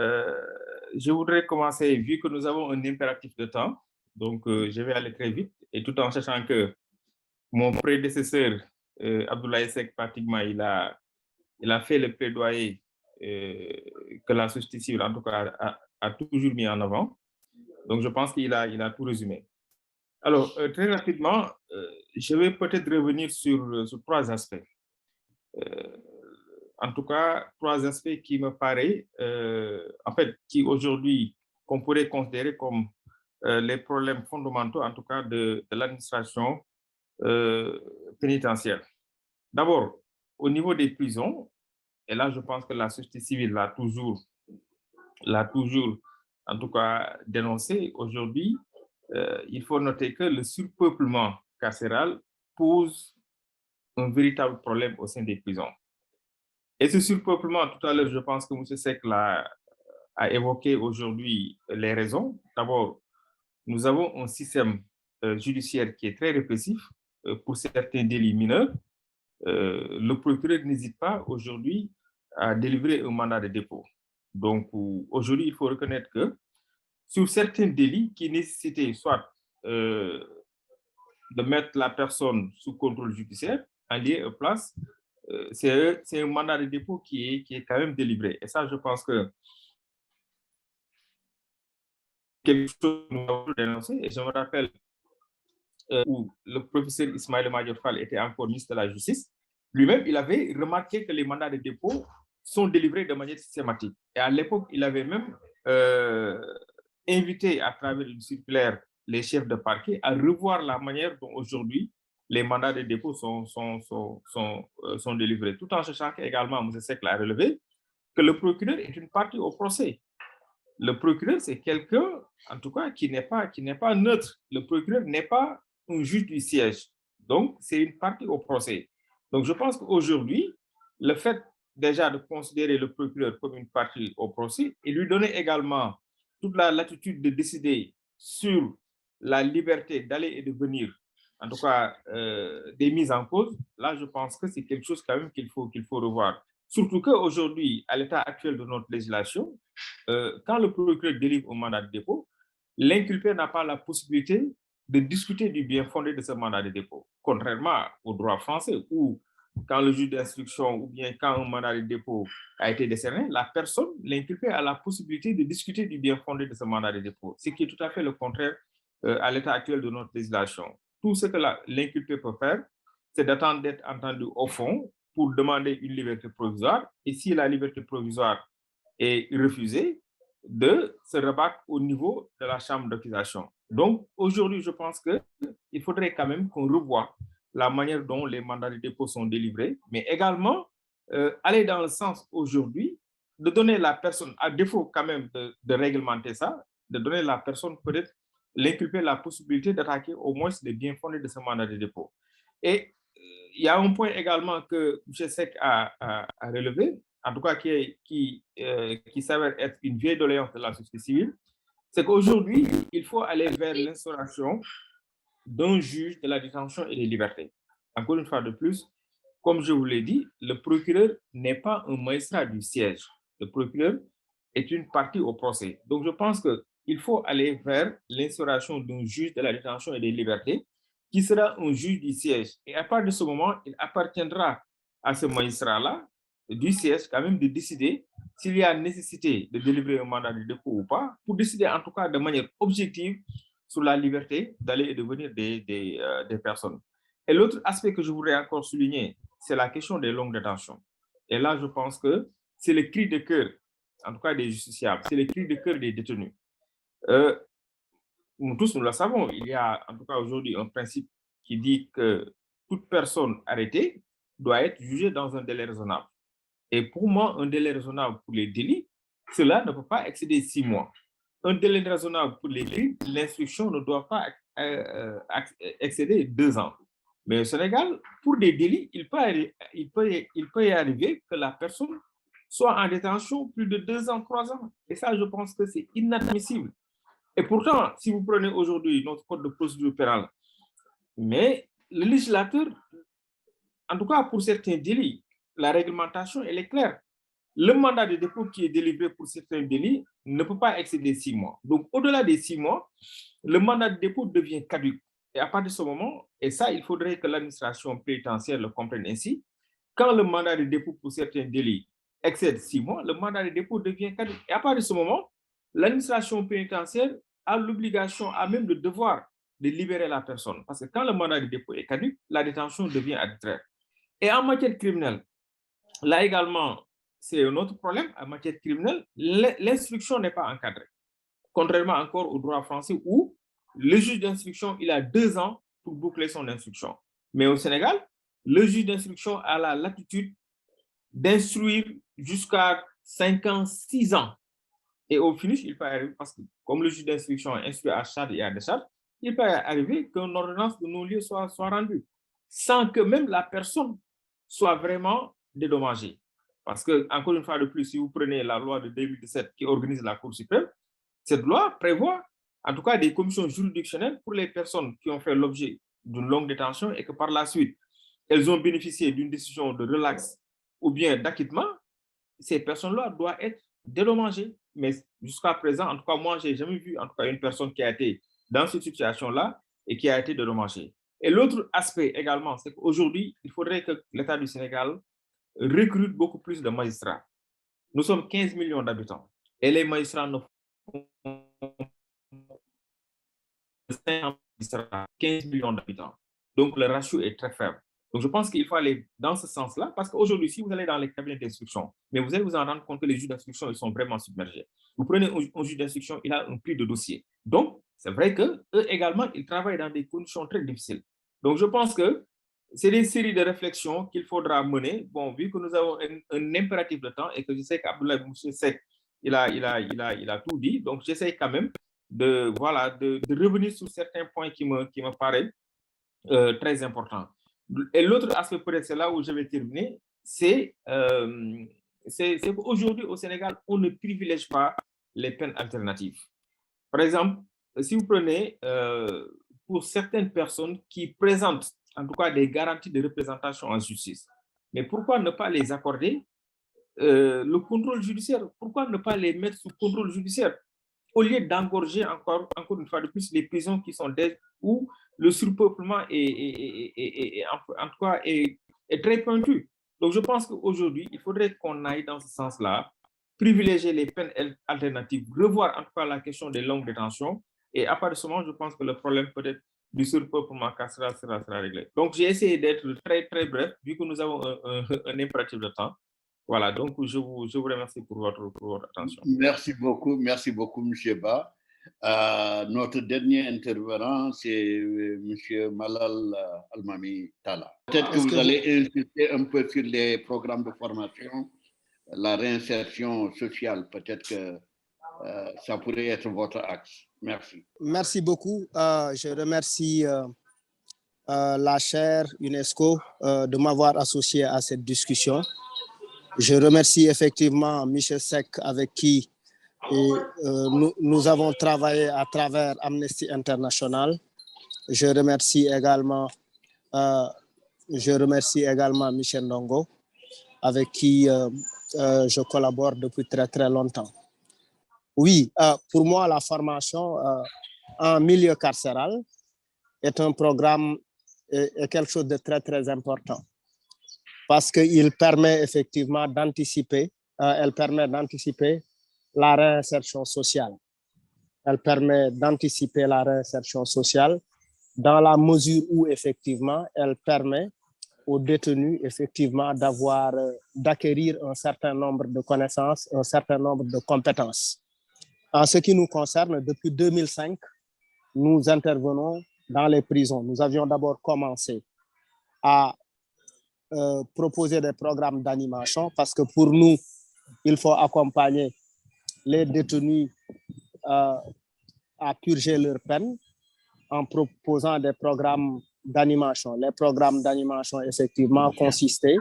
je voudrais commencer, vu que nous avons un impératif de temps, donc je vais aller très vite, et tout en sachant que mon prédécesseur, Abdoulaye Seck, pratiquement, il a fait le plaidoyer que la société civile, en tout cas, a toujours mis en avant. Donc, je pense qu'il a tout résumé. Alors, très rapidement, je vais peut-être revenir sur 3 aspects. En tout cas, 3 aspects qui me paraissent, en fait, qui aujourd'hui, qu'on pourrait considérer comme les problèmes fondamentaux, en tout cas, de l'administration pénitentiaire. D'abord, au niveau des prisons, et là, je pense que la société civile l'a toujours, en tout cas, dénoncé. Aujourd'hui, il faut noter que le surpeuplement carcéral pose un véritable problème au sein des prisons. Et ce surpeuplement, tout à l'heure, je pense que M. Seck a évoqué aujourd'hui les raisons. D'abord, nous avons un système judiciaire qui est très répressif pour certains délits mineurs. Le procureur n'hésite pas aujourd'hui à délivrer un mandat de dépôt. Donc, aujourd'hui, il faut reconnaître que sur certains délits qui nécessitaient soit de mettre la personne sous contrôle judiciaire, en lieu et place, c'est un mandat de dépôt qui est quand même délivré. Et ça, je pense que quelque chose que nous avons dénoncé. Et je me rappelle où le professeur Ismaël Madior Fall était encore ministre de la Justice, lui-même, il avait remarqué que les mandats de dépôt sont délivrés de manière systématique. Et à l'époque, il avait même invité à travers une circulaire les chefs de parquet à revoir la manière dont aujourd'hui les mandats de dépôt sont délivrés, tout en sachant qu'également, M. Seck l'a relevé, que le procureur est une partie au procès. Le procureur, c'est quelqu'un, en tout cas, qui n'est pas neutre. Le procureur n'est pas un juge du siège. Donc, c'est une partie au procès. Donc, je pense qu'aujourd'hui, le fait déjà de considérer le procureur comme une partie au procès et lui donner également toute la latitude de décider sur la liberté d'aller et de venir, en tout cas, des mises en cause, là, je pense que c'est quelque chose quand même qu'il faut revoir. Surtout qu'aujourd'hui, à l'état actuel de notre législation, quand le procureur délivre un mandat de dépôt, l'inculpé n'a pas la possibilité de discuter du bien fondé de ce mandat de dépôt, contrairement au droit français où, quand le juge d'instruction ou bien quand un mandat de dépôt a été décerné, la personne, l'inculpé, a la possibilité de discuter du bien fondé de ce mandat de dépôt, ce qui est tout à fait le contraire à l'état actuel de notre législation. Tout ce que l'inculpé peut faire, c'est d'attendre d'être entendu au fond pour demander une liberté provisoire. Et si la liberté provisoire est refusée, de se rabattre au niveau de la chambre d'accusation. Donc, aujourd'hui, je pense qu'il faudrait quand même qu'on revoie la manière dont les mandats de dépôt sont délivrés, mais également aller dans le sens aujourd'hui de donner la personne, à défaut quand même de réglementer ça, de donner la personne peut-être l'inculpé la possibilité d'attaquer au moins les bien fondés de ce mandat de dépôt. Et il y a un point également que M. Seck a relevé, en tout cas qui s'avère être une vieille doléance de la société civile, c'est qu'aujourd'hui, il faut aller vers l'instauration d'un juge de la détention et des libertés. Encore une fois de plus, comme je vous l'ai dit, le procureur n'est pas un magistrat du siège. Le procureur est une partie au procès. Donc, je pense qu'il faut aller vers l'instauration d'un juge de la détention et des libertés qui sera un juge du siège. Et à partir de ce moment, il appartiendra à ce magistrat-là du siège quand même de décider s'il y a nécessité de délivrer un mandat de dépôt ou pas, pour décider en tout cas de manière objective sur la liberté d'aller et de venir des personnes. Et l'autre aspect que je voudrais encore souligner, c'est la question des longues détentions. Et là, je pense que c'est le cri de cœur, en tout cas des justiciables, c'est le cri de cœur des détenus. Nous tous, nous le savons, il y a en tout cas aujourd'hui un principe qui dit que toute personne arrêtée doit être jugée dans un délai raisonnable. Et pour moi, un délai raisonnable pour les délits, cela ne peut pas excéder 6 mois. Un délai raisonnable pour les crimes, l'instruction ne doit pas excéder 2 ans. Mais au Sénégal, pour des délits, il peut y arriver que la personne soit en détention plus de 2 ans, 3 ans. Et ça, je pense que c'est inadmissible. Et pourtant, si vous prenez aujourd'hui notre code de procédure pénale, mais le législateur, en tout cas pour certains délits, la réglementation, elle est claire. Le mandat de dépôt qui est délivré pour certains délits ne peut pas excéder 6 mois. Donc, au-delà des 6 mois, le mandat de dépôt devient caduc. Et à partir de ce moment, et ça, il faudrait que l'administration pénitentiaire le comprenne ainsi, quand le mandat de dépôt pour certains délits excède 6 mois, le mandat de dépôt devient caduc. Et à partir de ce moment, l'administration pénitentiaire a l'obligation, a même le devoir de libérer la personne. Parce que quand le mandat de dépôt est caduc, la détention devient arbitraire. Et en matière criminelle, là également, c'est un autre problème. En matière criminelle, l'instruction n'est pas encadrée. contrairement encore au droit français où le juge d'instruction, il a 2 ans pour boucler son instruction. Mais au Sénégal, le juge d'instruction a la latitude d'instruire jusqu'à 5 ans, 6 ans. Et au finish, il peut arriver, parce que comme le juge d'instruction instruit à charge et à décharge, il peut arriver qu'une ordonnance de non-lieu soit rendue, sans que même la personne soit vraiment dédommagée. Parce que, encore une fois de plus, si vous prenez la loi de 2017 qui organise la Cour suprême, cette loi prévoit en tout cas des commissions juridictionnelles pour les personnes qui ont fait l'objet d'une longue détention et que par la suite, elles ont bénéficié d'une décision de relax ou bien d'acquittement. Ces personnes-là doivent être dédommagées. Mais jusqu'à présent, en tout cas, moi, je n'ai jamais vu en tout cas une personne qui a été dans cette situation-là et qui a été dédommagée. Et l'autre aspect également, c'est qu'aujourd'hui, il faudrait que l'État du Sénégal recrute beaucoup plus de magistrats. Nous sommes 15 millions d'habitants et les magistrats ne font 15 millions d'habitants. Donc, le ratio est très faible. Donc, je pense qu'il faut aller dans ce sens-là, parce qu'aujourd'hui, si vous allez dans les cabinets d'instruction, mais vous allez vous en rendre compte que les juges d'instruction, ils sont vraiment submergés. Vous prenez un juge d'instruction, il a un pli de dossier. Donc, c'est vrai qu'eux également, ils travaillent dans des conditions très difficiles. Donc, je pense que c'est une série de réflexions qu'il faudra mener. Bon, vu que nous avons un impératif de temps et que je sais qu'Abdoulaye Moussa Seck, il a tout dit, donc j'essaie quand même de revenir sur certains points qui me paraissent très importants. Et l'autre aspect, peut-être, c'est là où je vais terminer, c'est qu'aujourd'hui, au Sénégal, on ne privilège pas les peines alternatives. Par exemple, si vous prenez pour certaines personnes qui présentent, en tout cas, des garanties de représentation en justice, mais pourquoi ne pas les accorder le contrôle judiciaire? Pourquoi ne pas les mettre sous contrôle judiciaire? Au lieu d'engorger encore une fois de plus les prisons qui sont où le surpeuplement est très pointu. Donc, je pense qu'aujourd'hui, il faudrait qu'on aille dans ce sens-là, privilégier les peines alternatives, revoir en tout cas la question des longues détentions. Et à partir de ce moment, je pense que le problème peut-être du surpeuplement sera réglé. Donc, j'ai essayé d'être très, très bref, vu que nous avons un impératif de temps. Voilà, donc je vous remercie pour votre attention. Merci beaucoup, M. Ba. Notre dernier intervenant, c'est M. Malal Almami Talla. Peut-être que vous allez insister un peu sur les programmes de formation, la réinsertion sociale. Peut-être que ça pourrait être votre axe. Merci. Merci beaucoup. Je remercie la chaire UNESCO de m'avoir associé à cette discussion. Je remercie effectivement Michel Seck avec qui nous avons travaillé à travers Amnesty International. Je remercie également Michel Ndongo avec qui je collabore depuis très très longtemps. Oui, pour moi la formation en milieu carcéral est un programme et quelque chose de très très important. Parce qu'il permet effectivement d'anticiper, la réinsertion sociale. Elle permet d'anticiper la réinsertion sociale dans la mesure où effectivement elle permet aux détenus effectivement d'acquérir un certain nombre de connaissances, un certain nombre de compétences. En ce qui nous concerne, depuis 2005, nous intervenons dans les prisons. Nous avions d'abord commencé à proposer des programmes d'animation parce que pour nous, il faut accompagner les détenus à purger leur peine en proposant des programmes d'animation. Les programmes d'animation, effectivement, consistaient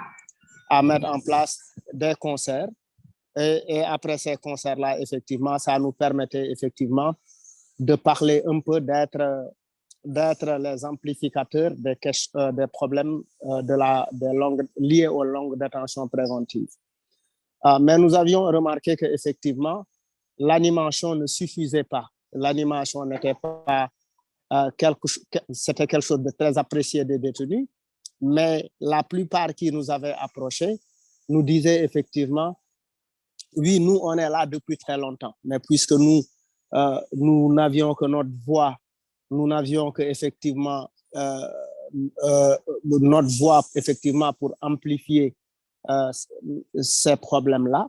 à mettre en place des concerts et après ces concerts-là, effectivement, ça nous permettait effectivement de parler un peu, d'être les amplificateurs des problèmes liés aux longues détentions préventives. Mais nous avions remarqué qu'effectivement, l'animation ne suffisait pas. L'animation n'était pas c'était quelque chose de très apprécié des détenus, mais la plupart qui nous avaient approchés nous disaient effectivement, oui, nous, on est là depuis très longtemps, mais puisque nous n'avions que notre voix, nous n'avions que effectivement notre voix effectivement pour amplifier ces problèmes-là.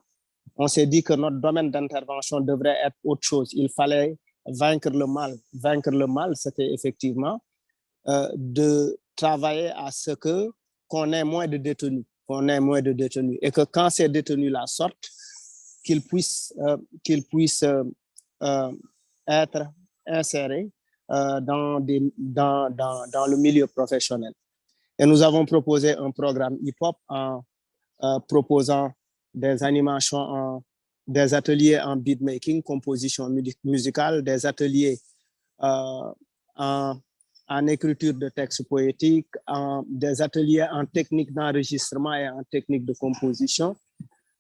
on s'est dit que notre domaine d'intervention devrait être autre chose. Il fallait vaincre le mal. Vaincre le mal, c'était effectivement de travailler à ce qu'on ait moins de détenus, et que quand ces détenus-là sortent, qu'ils puissent être insérés dans le milieu professionnel. Et nous avons proposé un programme hip-hop en proposant des animations, des ateliers en beatmaking, composition musicale, des ateliers en écriture de textes poétiques, des ateliers en technique d'enregistrement et en technique de composition,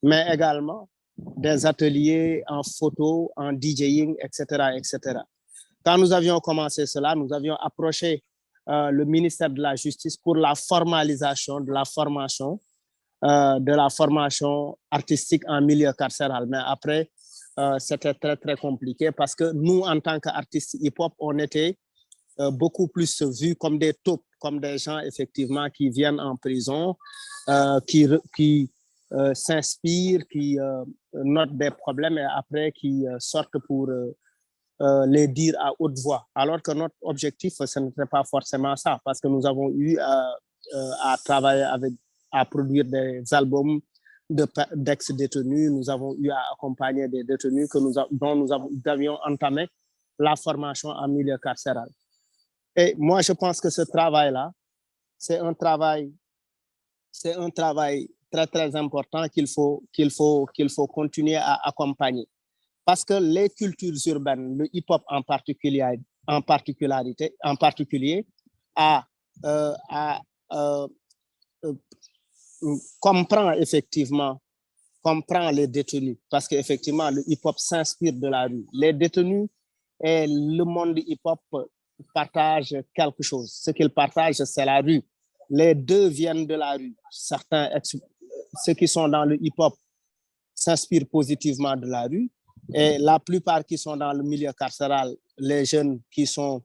mais également des ateliers en photo, en DJing, etc., etc. Quand nous avions commencé cela, nous avions approché le ministère de la Justice pour la formalisation de la formation artistique en milieu carcéral. Mais après, c'était très, très compliqué parce que nous, en tant qu'artistes hip-hop, on était beaucoup plus vus comme des taupes, comme des gens, effectivement, qui viennent en prison, qui s'inspirent, qui notent des problèmes et après qui sortent pour les dire à haute voix. Alors que notre objectif, ce n'était pas forcément ça, parce que nous avons eu à travailler à produire des albums d'ex-détenus, nous avons eu à accompagner des détenus dont nous avions entamé la formation en milieu carcéral. Et moi, je pense que ce travail-là, c'est un travail très, très important qu'il faut continuer à accompagner. Parce que les cultures urbaines, le hip-hop en particulier, comprend les détenus. Parce qu'effectivement, le hip-hop s'inspire de la rue. Les détenus et le monde du hip-hop partagent quelque chose. Ce qu'ils partagent, c'est la rue. Les deux viennent de la rue. Ceux qui sont dans le hip-hop s'inspirent positivement de la rue. Et la plupart qui sont dans le milieu carcéral, les jeunes qui sont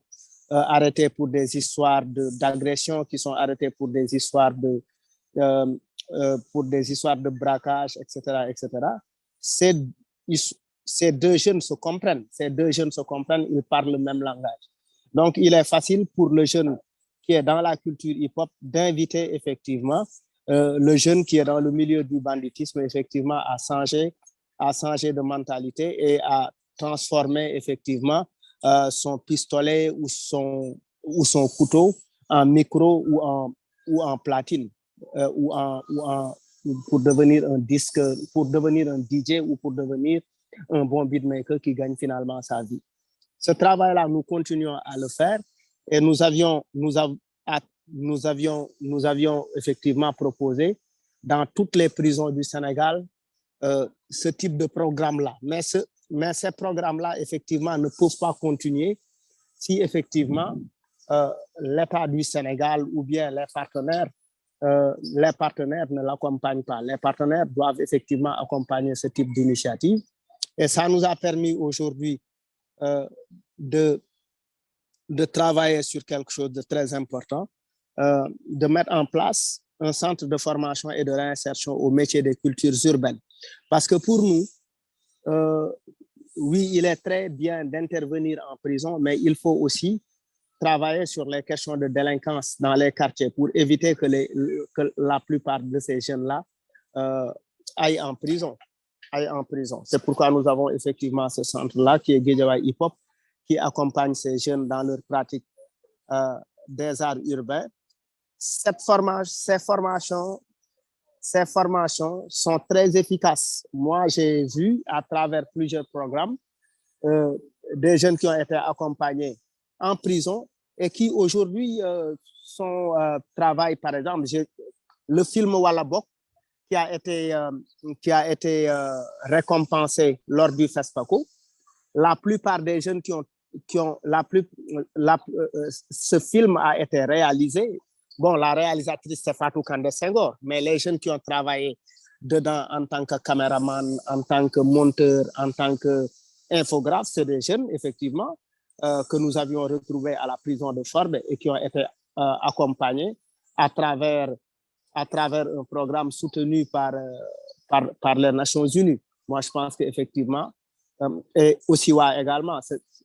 arrêtés pour des histoires d'agression, qui sont arrêtés pour des histoires de braquage, etc., etc. Ces deux jeunes se comprennent. Ils parlent le même langage. Donc, il est facile pour le jeune qui est dans la culture hip-hop d'inviter effectivement le jeune qui est dans le milieu du banditisme, effectivement, à changer de mentalité et à transformer effectivement son pistolet ou son couteau en micro ou en platine pour devenir un disque, pour devenir un DJ ou pour devenir un bon beatmaker qui gagne finalement sa vie. Ce travail-là, nous continuons à le faire et nous avions effectivement proposé dans toutes les prisons du Sénégal ce type de programme-là. Mais ces programmes-là, effectivement, ne peuvent pas continuer si, effectivement, l'État du Sénégal ou bien les partenaires ne l'accompagnent pas. Les partenaires doivent effectivement accompagner ce type d'initiative. Et ça nous a permis aujourd'hui de travailler sur quelque chose de très important, de mettre en place un centre de formation et de réinsertion au métier des cultures urbaines. Parce que pour nous, oui, il est très bien d'intervenir en prison, mais il faut aussi travailler sur les questions de délinquance dans les quartiers pour éviter que la plupart de ces jeunes-là aillent en prison. C'est pourquoi nous avons effectivement ce centre-là qui est Guédiawaye Hip Hop, qui accompagne ces jeunes dans leur pratique des arts urbains. Ces formations sont très efficaces. Moi, j'ai vu à travers plusieurs programmes des jeunes qui ont été accompagnés en prison et qui aujourd'hui travaillent, par exemple, le film Wallabok qui a été récompensé lors du FESPACO. La plupart des jeunes ce film a été réalisé. Bon, la réalisatrice, c'est Fatou Kandé Senghor, mais les jeunes qui ont travaillé dedans en tant que caméraman, en tant que monteur, en tant qu'infographe, c'est des jeunes, effectivement, que nous avions retrouvés à la prison de Forbes et qui ont été accompagnés à travers un programme soutenu par les Nations Unies. Moi, je pense qu'effectivement, et Osiwa également,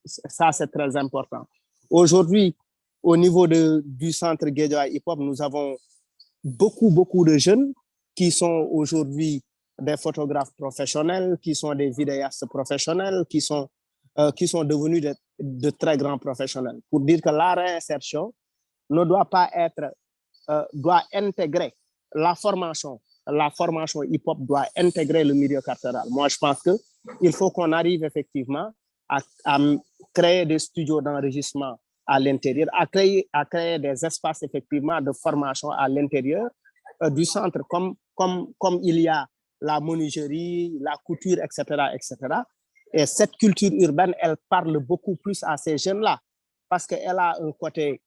ça c'est très important. Aujourd'hui, au niveau du centre Guédiawaye Hip Hop, nous avons beaucoup de jeunes qui sont aujourd'hui des photographes professionnels, qui sont des vidéastes professionnels, qui sont devenus de très grands professionnels. Pour dire que la réinsertion ne doit pas être, doit intégrer la formation hip-hop doit intégrer le milieu carcéral. Moi, je pense qu'il faut qu'on arrive effectivement à créer des studios d'enregistrement à l'intérieur, à créer des espaces effectivement de formation à l'intérieur du centre, comme il y a la menuiserie, la couture, etc., etc. Et cette culture urbaine, elle parle beaucoup plus à ces jeunes-là parce qu'elle a un côté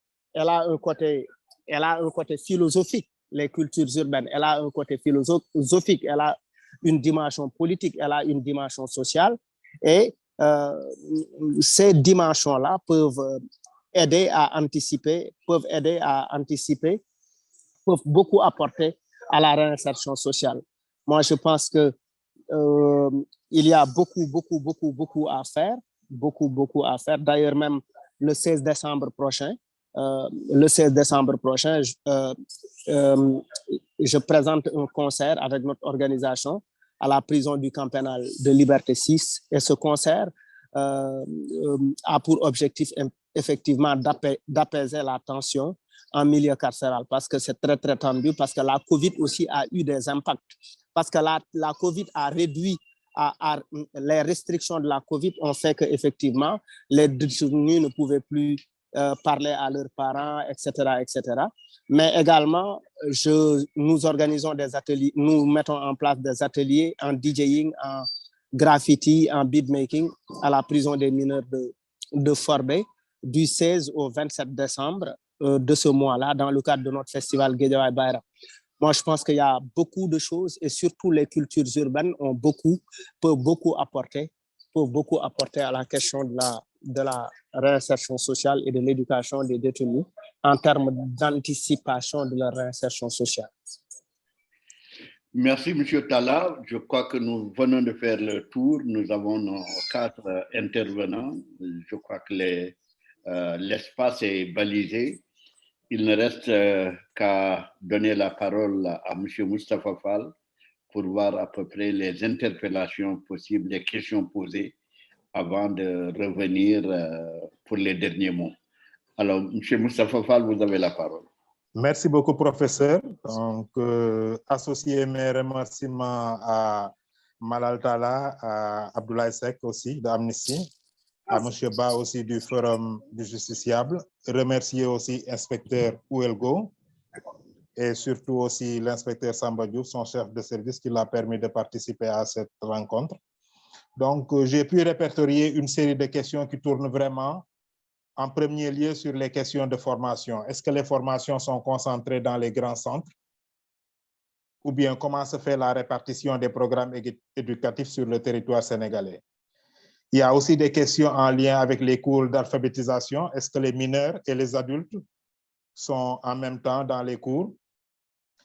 philosophique, les cultures urbaines. Elle a un côté philosophique, elle a une dimension politique, elle a une dimension sociale. Et ces dimensions-là peuvent aider à anticiper, peuvent beaucoup apporter à la réinsertion sociale. Moi, je pense que il y a beaucoup à faire, beaucoup à faire. D'ailleurs, même le 16 décembre prochain, je présente un concert avec notre organisation à la prison du camp pénal de Liberté 6. Et ce concert a pour objectif effectivement d'apaiser la tension en milieu carcéral parce que c'est très, très tendu, parce que la COVID aussi a eu des impacts. Parce que la COVID a réduit les restrictions de la COVID ont fait qu'effectivement, les détenus ne pouvaient plus parler à leurs parents, etc., etc. Mais également, nous organisons des ateliers, nous mettons en place des ateliers en DJing, en graffiti, en beatmaking à la prison des mineurs de Forbé du 16 au 27 décembre de ce mois-là dans le cadre de notre festival Guédiawaye Bayram. Moi, je pense qu'il y a beaucoup de choses et surtout les cultures urbaines peuvent beaucoup apporter à la question de la réinsertion sociale et de l'éducation des détenus en termes d'anticipation de leur réinsertion sociale. Merci, M. Talla. Je crois que nous venons de faire le tour. Nous avons nos 4 intervenants. Je crois que l'espace est balisé. Il ne reste qu'à donner la parole à M. Moustapha Fall pour voir à peu près les interpellations possibles, les questions posées avant de revenir pour les derniers mots. Alors, M. Moustapha Fall, vous avez la parole. Merci beaucoup, professeur. Donc, associer mes remerciements à Malal Talla, à Abdoulaye Seck aussi d'Amnesty, à M. Ba aussi du Forum du Justiciable, remercier aussi inspecteur Ouelgo et surtout aussi l'inspecteur Samba Diouf, son chef de service, qui l'a permis de participer à cette rencontre. Donc, j'ai pu répertorier une série de questions qui tournent vraiment en premier lieu sur les questions de formation. Est-ce que les formations sont concentrées dans les grands centres? Ou bien comment se fait la répartition des programmes éducatifs sur le territoire sénégalais? Il y a aussi des questions en lien avec les cours d'alphabétisation. Est-ce que les mineurs et les adultes sont en même temps dans les cours?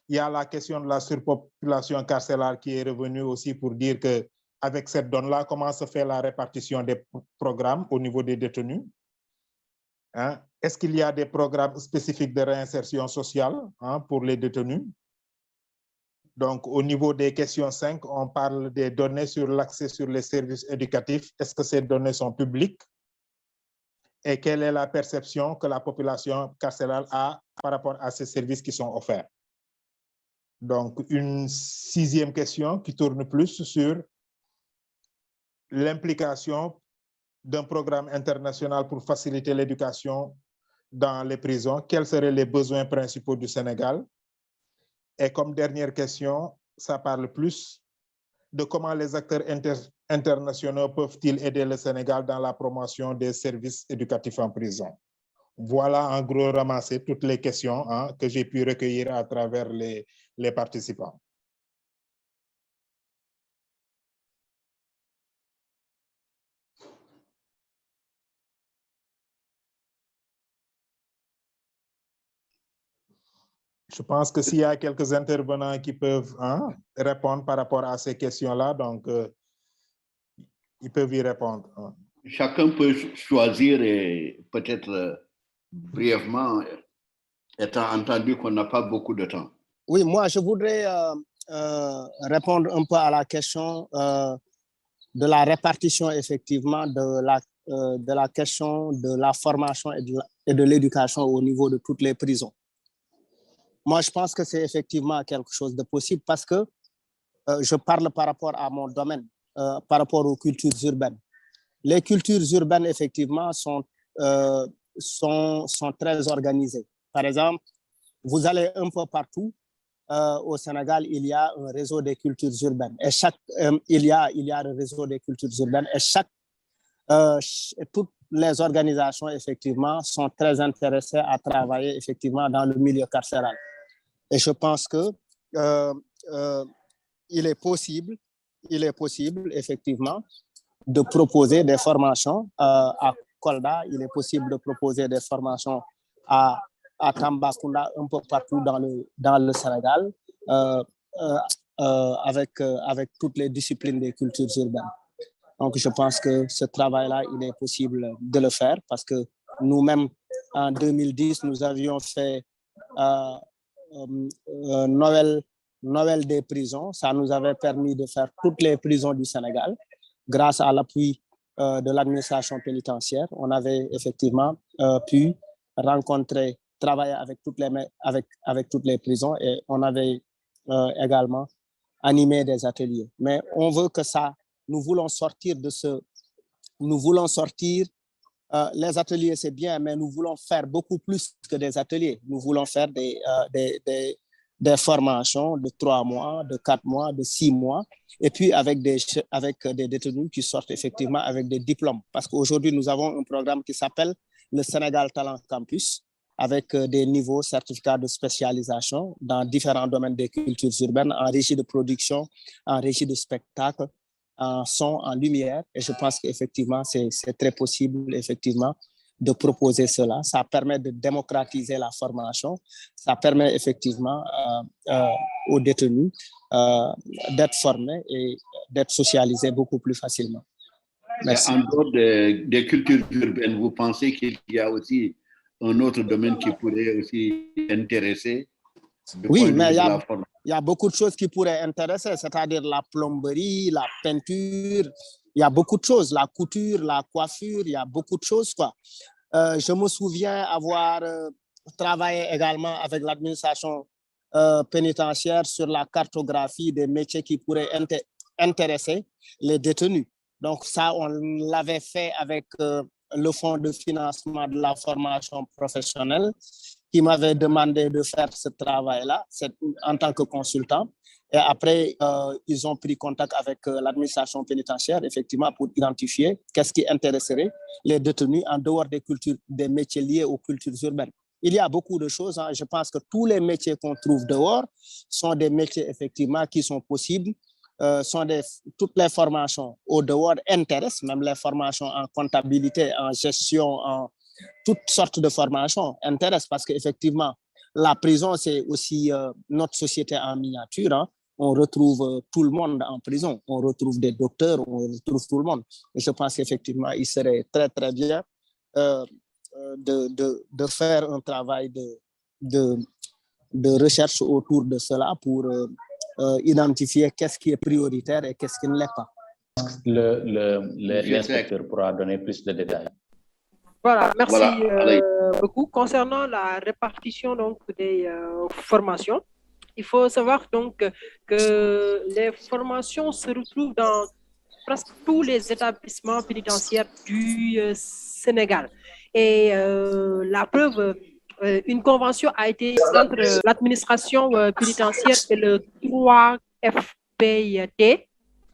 Il y a la question de la surpopulation carcérale qui est revenue aussi pour dire qu'avec cette donne-là, comment se fait la répartition des programmes au niveau des détenus? Hein? Est-ce qu'il y a des programmes spécifiques de réinsertion sociale pour les détenus? Donc, au niveau des questions 5, on parle des données sur l'accès sur les services éducatifs. Est-ce que ces données sont publiques? Et quelle est la perception que la population carcérale a par rapport à ces services qui sont offerts? Donc, une 6e question qui tourne plus sur l'implication d'un programme international pour faciliter l'éducation dans les prisons. Quels seraient les besoins principaux du Sénégal? Et comme dernière question, ça parle plus de comment les acteurs internationaux peuvent-ils aider le Sénégal dans la promotion des services éducatifs en prison. Voilà en gros ramassé toutes les questions que j'ai pu recueillir à travers les participants. Je pense que s'il y a quelques intervenants qui peuvent répondre par rapport à ces questions-là, donc ils peuvent y répondre. Chacun peut choisir et peut-être brièvement, étant entendu qu'on n'a pas beaucoup de temps. Oui, moi, je voudrais répondre un peu à la question de la répartition, effectivement, de la question de la formation et de l'éducation au niveau de toutes les prisons. Moi, je pense que c'est effectivement quelque chose de possible parce que je parle par rapport à mon domaine, par rapport aux cultures urbaines. Les cultures urbaines, effectivement, sont très organisées. Par exemple, vous allez un peu partout. Au Sénégal, il y a un réseau des cultures urbaines. Et il y a le réseau des cultures urbaines. Et toutes les organisations, effectivement, sont très intéressées à travailler, effectivement, dans le milieu carcéral. Et je pense que il est possible, effectivement, de proposer des formations à Kolda. Il est possible de proposer des formations à Tambacounda, un peu partout dans le Sénégal, avec toutes les disciplines des cultures urbaines. Donc, je pense que ce travail-là, il est possible de le faire parce que nous-mêmes, en 2010, nous avions fait Noël des prisons. Ça nous avait permis de faire toutes les prisons du Sénégal. Grâce à l'appui de l'administration pénitentiaire, on avait effectivement pu travailler avec toutes les prisons et on avait également animé des ateliers. Mais on veut que ça, nous voulons sortir. Les ateliers, c'est bien, mais nous voulons faire beaucoup plus que des ateliers. Nous voulons faire des formations de 3 mois, de 4 mois, de 6 mois, et puis avec des détenus qui sortent effectivement avec des diplômes. Parce qu'aujourd'hui, nous avons un programme qui s'appelle le Sénégal Talent Campus, avec des niveaux certificats de spécialisation dans différents domaines des cultures urbaines, en régie de production, en régie de spectacle, en son, en lumière. Et je pense qu'effectivement, c'est très possible, effectivement, de proposer cela. Ça permet de démocratiser la formation. Ça permet effectivement aux détenus d'être formés et d'être socialisés beaucoup plus facilement. Merci. En dehors des cultures urbaines, vous pensez qu'il y a aussi un autre domaine qui pourrait aussi intéresser? Oui, mais il y a beaucoup de choses qui pourraient intéresser, c'est-à-dire la plomberie, la peinture, il y a beaucoup de choses, la couture, la coiffure, il y a beaucoup de choses, quoi. Je me souviens avoir travaillé également avec l'administration pénitentiaire sur la cartographie des métiers qui pourraient intéresser les détenus. Donc ça, on l'avait fait avec le Fonds de financement de la formation professionnelle qui m'avait demandé de faire ce travail-là en tant que consultant. Et après, ils ont pris contact avec l'administration pénitentiaire, effectivement, pour identifier qu'est-ce qui intéresserait les détenus en dehors des métiers liés aux cultures urbaines. Il y a beaucoup de choses. Hein. Je pense que tous les métiers qu'on trouve dehors sont des métiers, effectivement, qui sont possibles. Toutes les formations au dehors intéressent, même les formations en comptabilité, en gestion, en toutes sortes de formations intéressent parce qu'effectivement, la prison, c'est aussi notre société en miniature. Hein. On retrouve tout le monde en prison. On retrouve des docteurs, on retrouve tout le monde. Et je pense qu'effectivement, il serait très, très bien de faire un travail de recherche autour de cela pour identifier qu'est-ce qui est prioritaire et qu'est-ce qui ne l'est pas. L'inspecteur pourra donner plus de détails. Voilà, merci beaucoup. Concernant la répartition donc, des formations, il faut savoir donc que les formations se retrouvent dans presque tous les établissements pénitentiaires du Sénégal. Et la preuve, une convention a été entre l'administration pénitentiaire et le 3FPT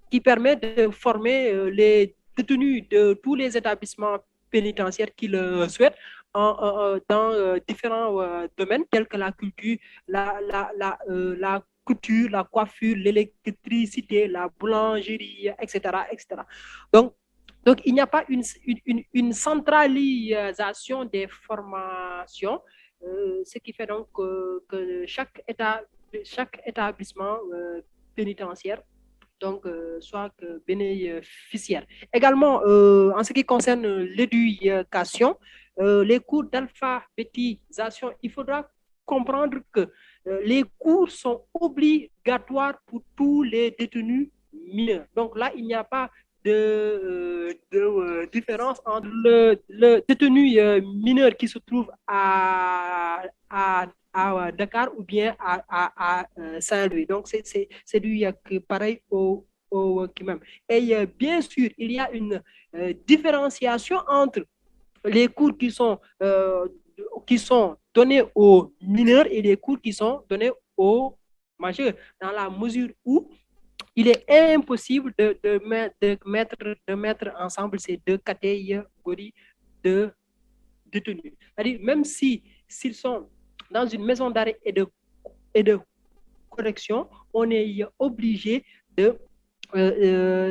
qui permet de former les détenus de tous les établissements pénitentiaires qui le souhaitent dans différents domaines tels que la culture, la couture, la coiffure, l'électricité, la boulangerie, etc., etc. Donc, il n'y a pas une centralisation des formations, ce qui fait donc que chaque établissement pénitentiaire donc soit bénéficiaires. Également, en ce qui concerne l'éducation, les cours d'alphabétisation, il faudra comprendre que les cours sont obligatoires pour tous les détenus mineurs. Donc là, il n'y a pas de différence entre le détenu mineur qui se trouve à Dakar ou bien à Saint-Louis. Donc, c'est lui pareil au même. Et bien sûr, il y a une différenciation entre les cours qui sont donnés aux mineurs et les cours qui sont donnés aux majeurs, dans la mesure où il est impossible de mettre ensemble ces deux catégories de détenus. C'est-à-dire, même s'ils sont dans une maison d'arrêt et de correction, on est obligé de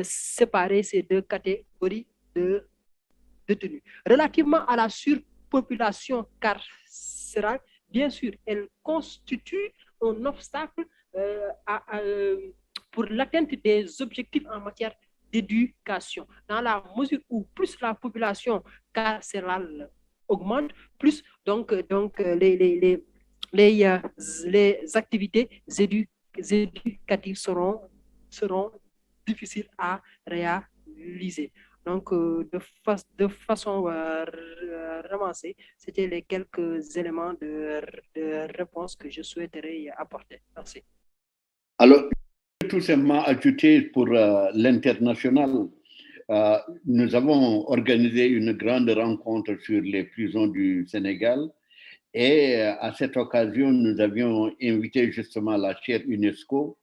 séparer ces deux catégories de détenus. Relativement à la surpopulation carcérale, bien sûr, elle constitue un obstacle pour l'atteinte des objectifs en matière d'éducation, dans la mesure où plus la population carcérale augmente, plus donc les activités éducatives seront difficiles à réaliser. Donc, de façon ramassée, c'était les quelques éléments de réponse que je souhaiterais apporter. Merci. Alors, tout simplement ajouter pour l'international, nous avons organisé une grande rencontre sur les prisons du Sénégal et à cette occasion, nous avions invité justement la chaire UNESCO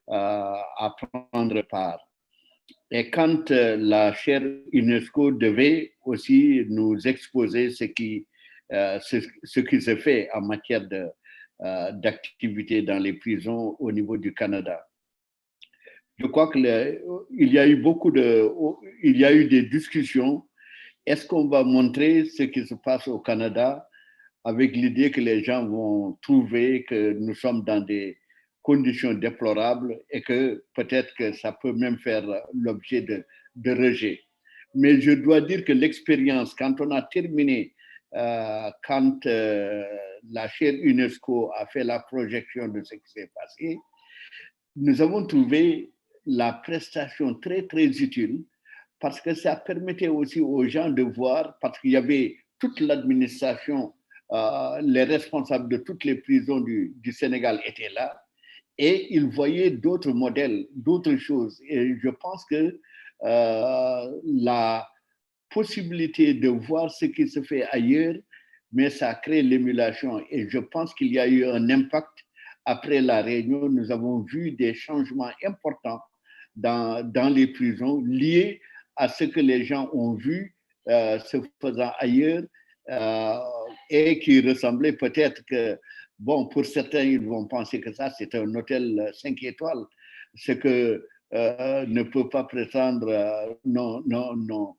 à prendre part. Et quand la chaire UNESCO devait aussi nous exposer ce qui se fait en matière d'activité dans les prisons au niveau du Canada. Je crois qu'il y a eu des discussions. Est-ce qu'on va montrer ce qui se passe au Canada avec l'idée que les gens vont trouver que nous sommes dans des conditions déplorables et que peut-être que ça peut même faire l'objet de rejet. Mais je dois dire que l'expérience, quand on a terminé, quand la chaire UNESCO a fait la projection de ce qui s'est passé, nous avons trouvé la prestation très, très utile parce que ça permettait aussi aux gens de voir, parce qu'il y avait toute l'administration, les responsables de toutes les prisons du Sénégal étaient là, et ils voyaient d'autres modèles, d'autres choses. Et je pense que la possibilité de voir ce qui se fait ailleurs, mais ça crée l'émulation. Et je pense qu'il y a eu un impact. Après la réunion, nous avons vu des changements importants dans les prisons liés à ce que les gens ont vu se faisant ailleurs et qui ressemblait peut-être que, bon, pour certains, ils vont penser que ça, c'est un hôtel 5 étoiles, ce que ne peut pas prétendre nos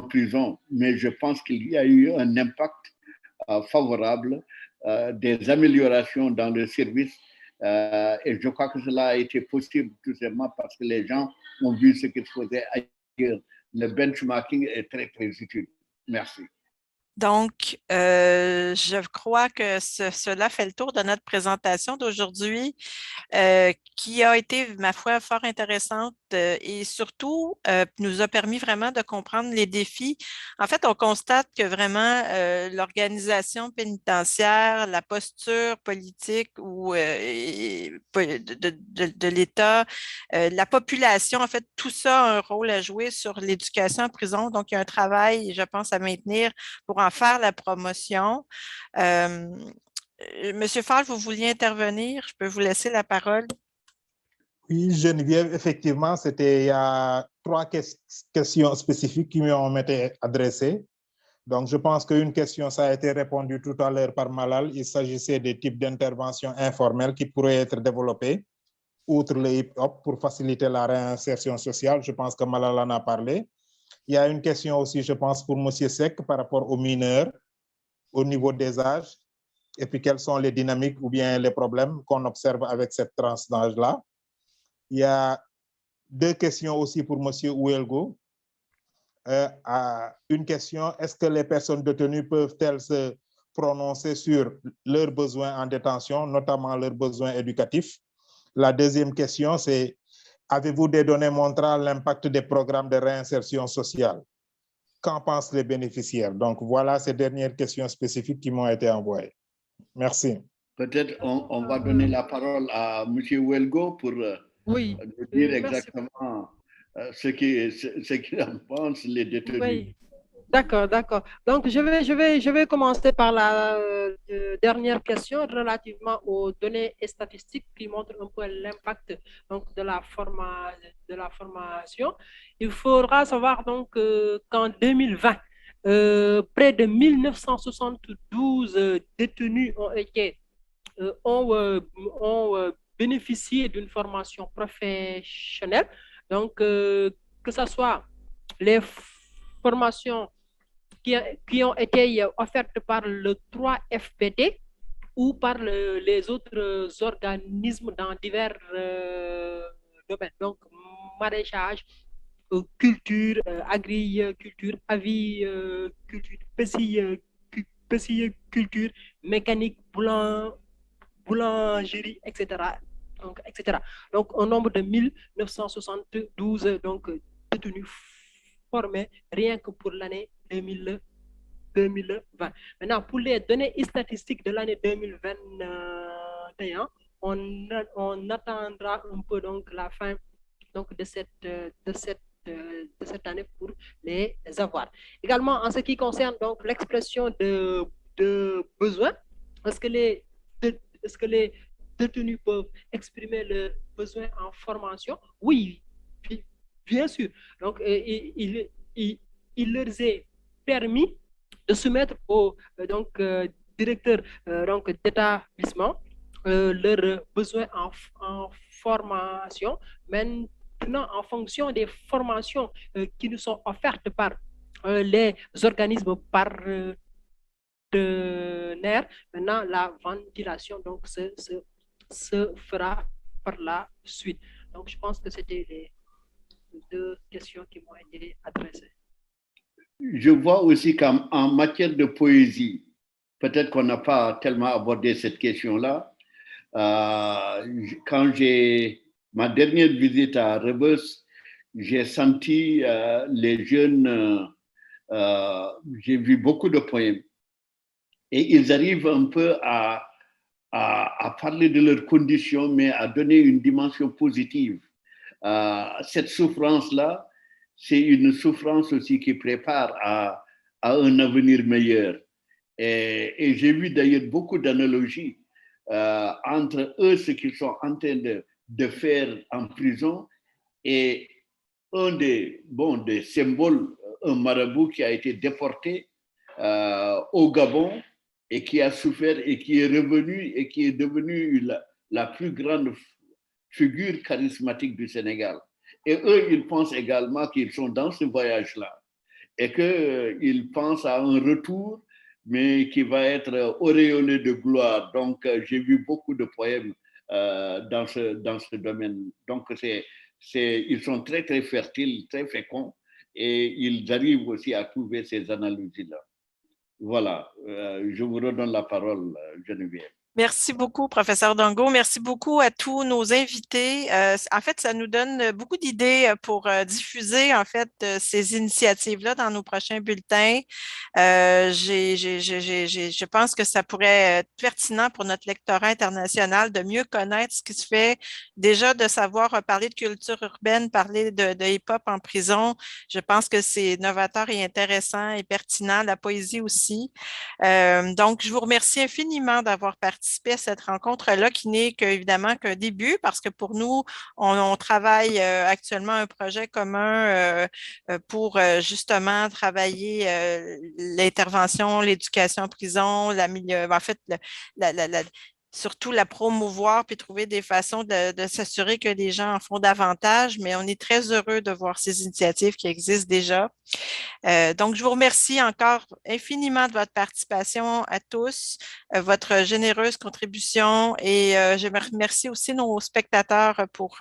prisons. Mais je pense qu'il y a eu un impact favorable, des améliorations dans le service. Et je crois que cela a été possible tout simplement parce que les gens ont vu ce qui se faisait ailleurs. Le benchmarking est très, très utile. Merci. Donc, je crois que cela fait le tour de notre présentation d'aujourd'hui, qui a été, ma foi, fort intéressante et surtout nous a permis vraiment de comprendre les défis. En fait, on constate que vraiment l'organisation pénitentiaire, la posture politique ou de l'État, la population, en fait, tout ça a un rôle à jouer sur l'éducation en prison. Donc, il y a un travail, je pense, à maintenir pour en faire la promotion. Monsieur Fall, vous vouliez intervenir? Je peux vous laisser la parole. Oui, Geneviève, effectivement, il y a 3 questions spécifiques qui m'ont été adressées. Donc, je pense qu'une question, ça a été répondu tout à l'heure par Malal. Il s'agissait des types d'interventions informelles qui pourraient être développées, outre le hip-hop, pour faciliter la réinsertion sociale. Je pense que Malal en a parlé. Il y a une question aussi, je pense, pour M. Seck par rapport aux mineurs, au niveau des âges, et puis quelles sont les dynamiques ou bien les problèmes qu'on observe avec cette tranche d'âge-là. Il y a 2 questions aussi pour Monsieur Ouelgo. Une question, est-ce que les personnes détenues peuvent-elles se prononcer sur leurs besoins en détention, notamment leurs besoins éducatifs? La deuxième question, c'est, avez-vous des données montrant l'impact des programmes de réinsertion sociale? Qu'en pensent les bénéficiaires? Donc, voilà ces dernières questions spécifiques qui m'ont été envoyées. Merci. Peut-être on va donner la parole à M. Ouelgo pour Oui, nous dire merci. exactement ce qu'il en pense, les détenus. Oui, d'accord, d'accord. Donc, je vais commencer par la dernière question relativement aux données et statistiques qui montrent un peu l'impact de la formation. Il faudra savoir donc qu'en 2020, près de 1972 détenus ont bénéficié d'une formation professionnelle. Donc, que ce soit les formations qui ont été offertes par le 3FPT ou par les autres organismes dans divers domaines. Donc, maraîchage, culture, agriculture, aviculture, pisciculture, mécanique, boulangerie, etc. Donc, etc. Donc, un nombre de 1972 donc, détenus formés rien que pour l'année 2020. Maintenant, pour les données statistiques de l'année 2021, on attendra un peu donc la fin donc, de cette année pour les avoir. Également, en ce qui concerne donc l'expression de besoin, est-ce que les détenus peuvent exprimer leurs besoins en formation? Oui, bien sûr. Donc, il leur est permis de soumettre au directeur d'établissement leurs besoins en formation. Maintenant, en fonction des formations qui nous sont offertes par les organismes partenaires, maintenant la ventilation donc se fera par la suite. Donc, je pense que c'était les 2 questions qui m'ont été adressées. Je vois aussi qu'en matière de poésie, peut-être qu'on n'a pas tellement abordé cette question-là. Quand ma dernière visite à Rebus, j'ai senti les jeunes, j'ai vu beaucoup de poèmes. Et ils arrivent un peu à parler de leurs conditions, mais à donner une dimension positive. Cette souffrance-là, c'est une souffrance aussi qui prépare à un avenir meilleur. Et j'ai vu d'ailleurs beaucoup d'analogies entre eux, ce qu'ils sont en train de faire en prison, et un des symboles, un marabout qui a été déporté au Gabon et qui a souffert et qui est revenu et qui est devenu la plus grande figure charismatique du Sénégal. Et eux, ils pensent également qu'ils sont dans ce voyage-là et qu'ils pensent à un retour, mais qui va être auréolé de gloire. Donc, j'ai vu beaucoup de poèmes dans ce domaine. Donc, ils sont très, très fertiles, très féconds, et ils arrivent aussi à trouver ces analogies-là. Voilà, je vous redonne la parole, Geneviève. Merci beaucoup, professeur Dongo. Merci beaucoup à tous nos invités. En fait, ça nous donne beaucoup d'idées pour diffuser en fait ces initiatives-là dans nos prochains bulletins. Je pense que ça pourrait être pertinent pour notre lectorat international de mieux connaître ce qui se fait. Déjà, de savoir parler de culture urbaine, parler de hip-hop en prison. Je pense que c'est novateur et intéressant et pertinent. La poésie aussi. Donc, je vous remercie infiniment d'avoir participé à cette rencontre-là qui n'est évidemment qu'un début parce que pour nous, on travaille actuellement un projet commun pour justement travailler l'intervention, l'éducation en prison, en fait, surtout la promouvoir puis trouver des façons de s'assurer que les gens en font davantage, mais on est très heureux de voir ces initiatives qui existent déjà. Donc, je vous remercie encore infiniment de votre participation à tous, votre généreuse contribution et je remercie aussi nos spectateurs pour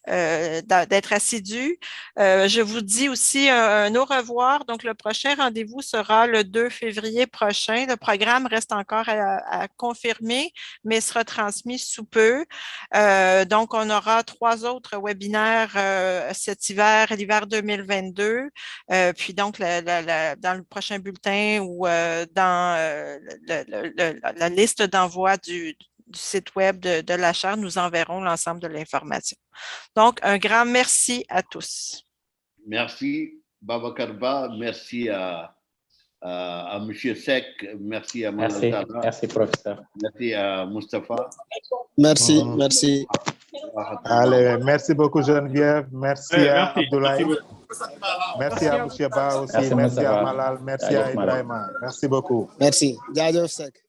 d'être assidus. Je vous dis aussi un au revoir. Donc, le prochain rendez-vous sera le 2 février prochain. Le programme reste encore à confirmer, mais sera transmis sous peu. Donc, on aura 3 autres webinaires cet hiver, l'hiver 2022. Puis donc, dans le prochain bulletin ou dans la liste d'envoi du site web de la Chaire, nous enverrons l'ensemble de l'information. Donc, un grand merci à tous. Merci, Babacar Ba. Merci à M. Seck. Merci à Merci, Malatala. merci, professeur. Merci à Mustapha. Merci, merci. Allez, merci beaucoup Geneviève. Merci à Merci. Abdoulaye. Merci à M. Ba aussi. Merci, Merci à Moustapha. Malal. Merci à Jaajëf, Malal. Ibrahima. Merci beaucoup. Merci. Jaajëf Seck.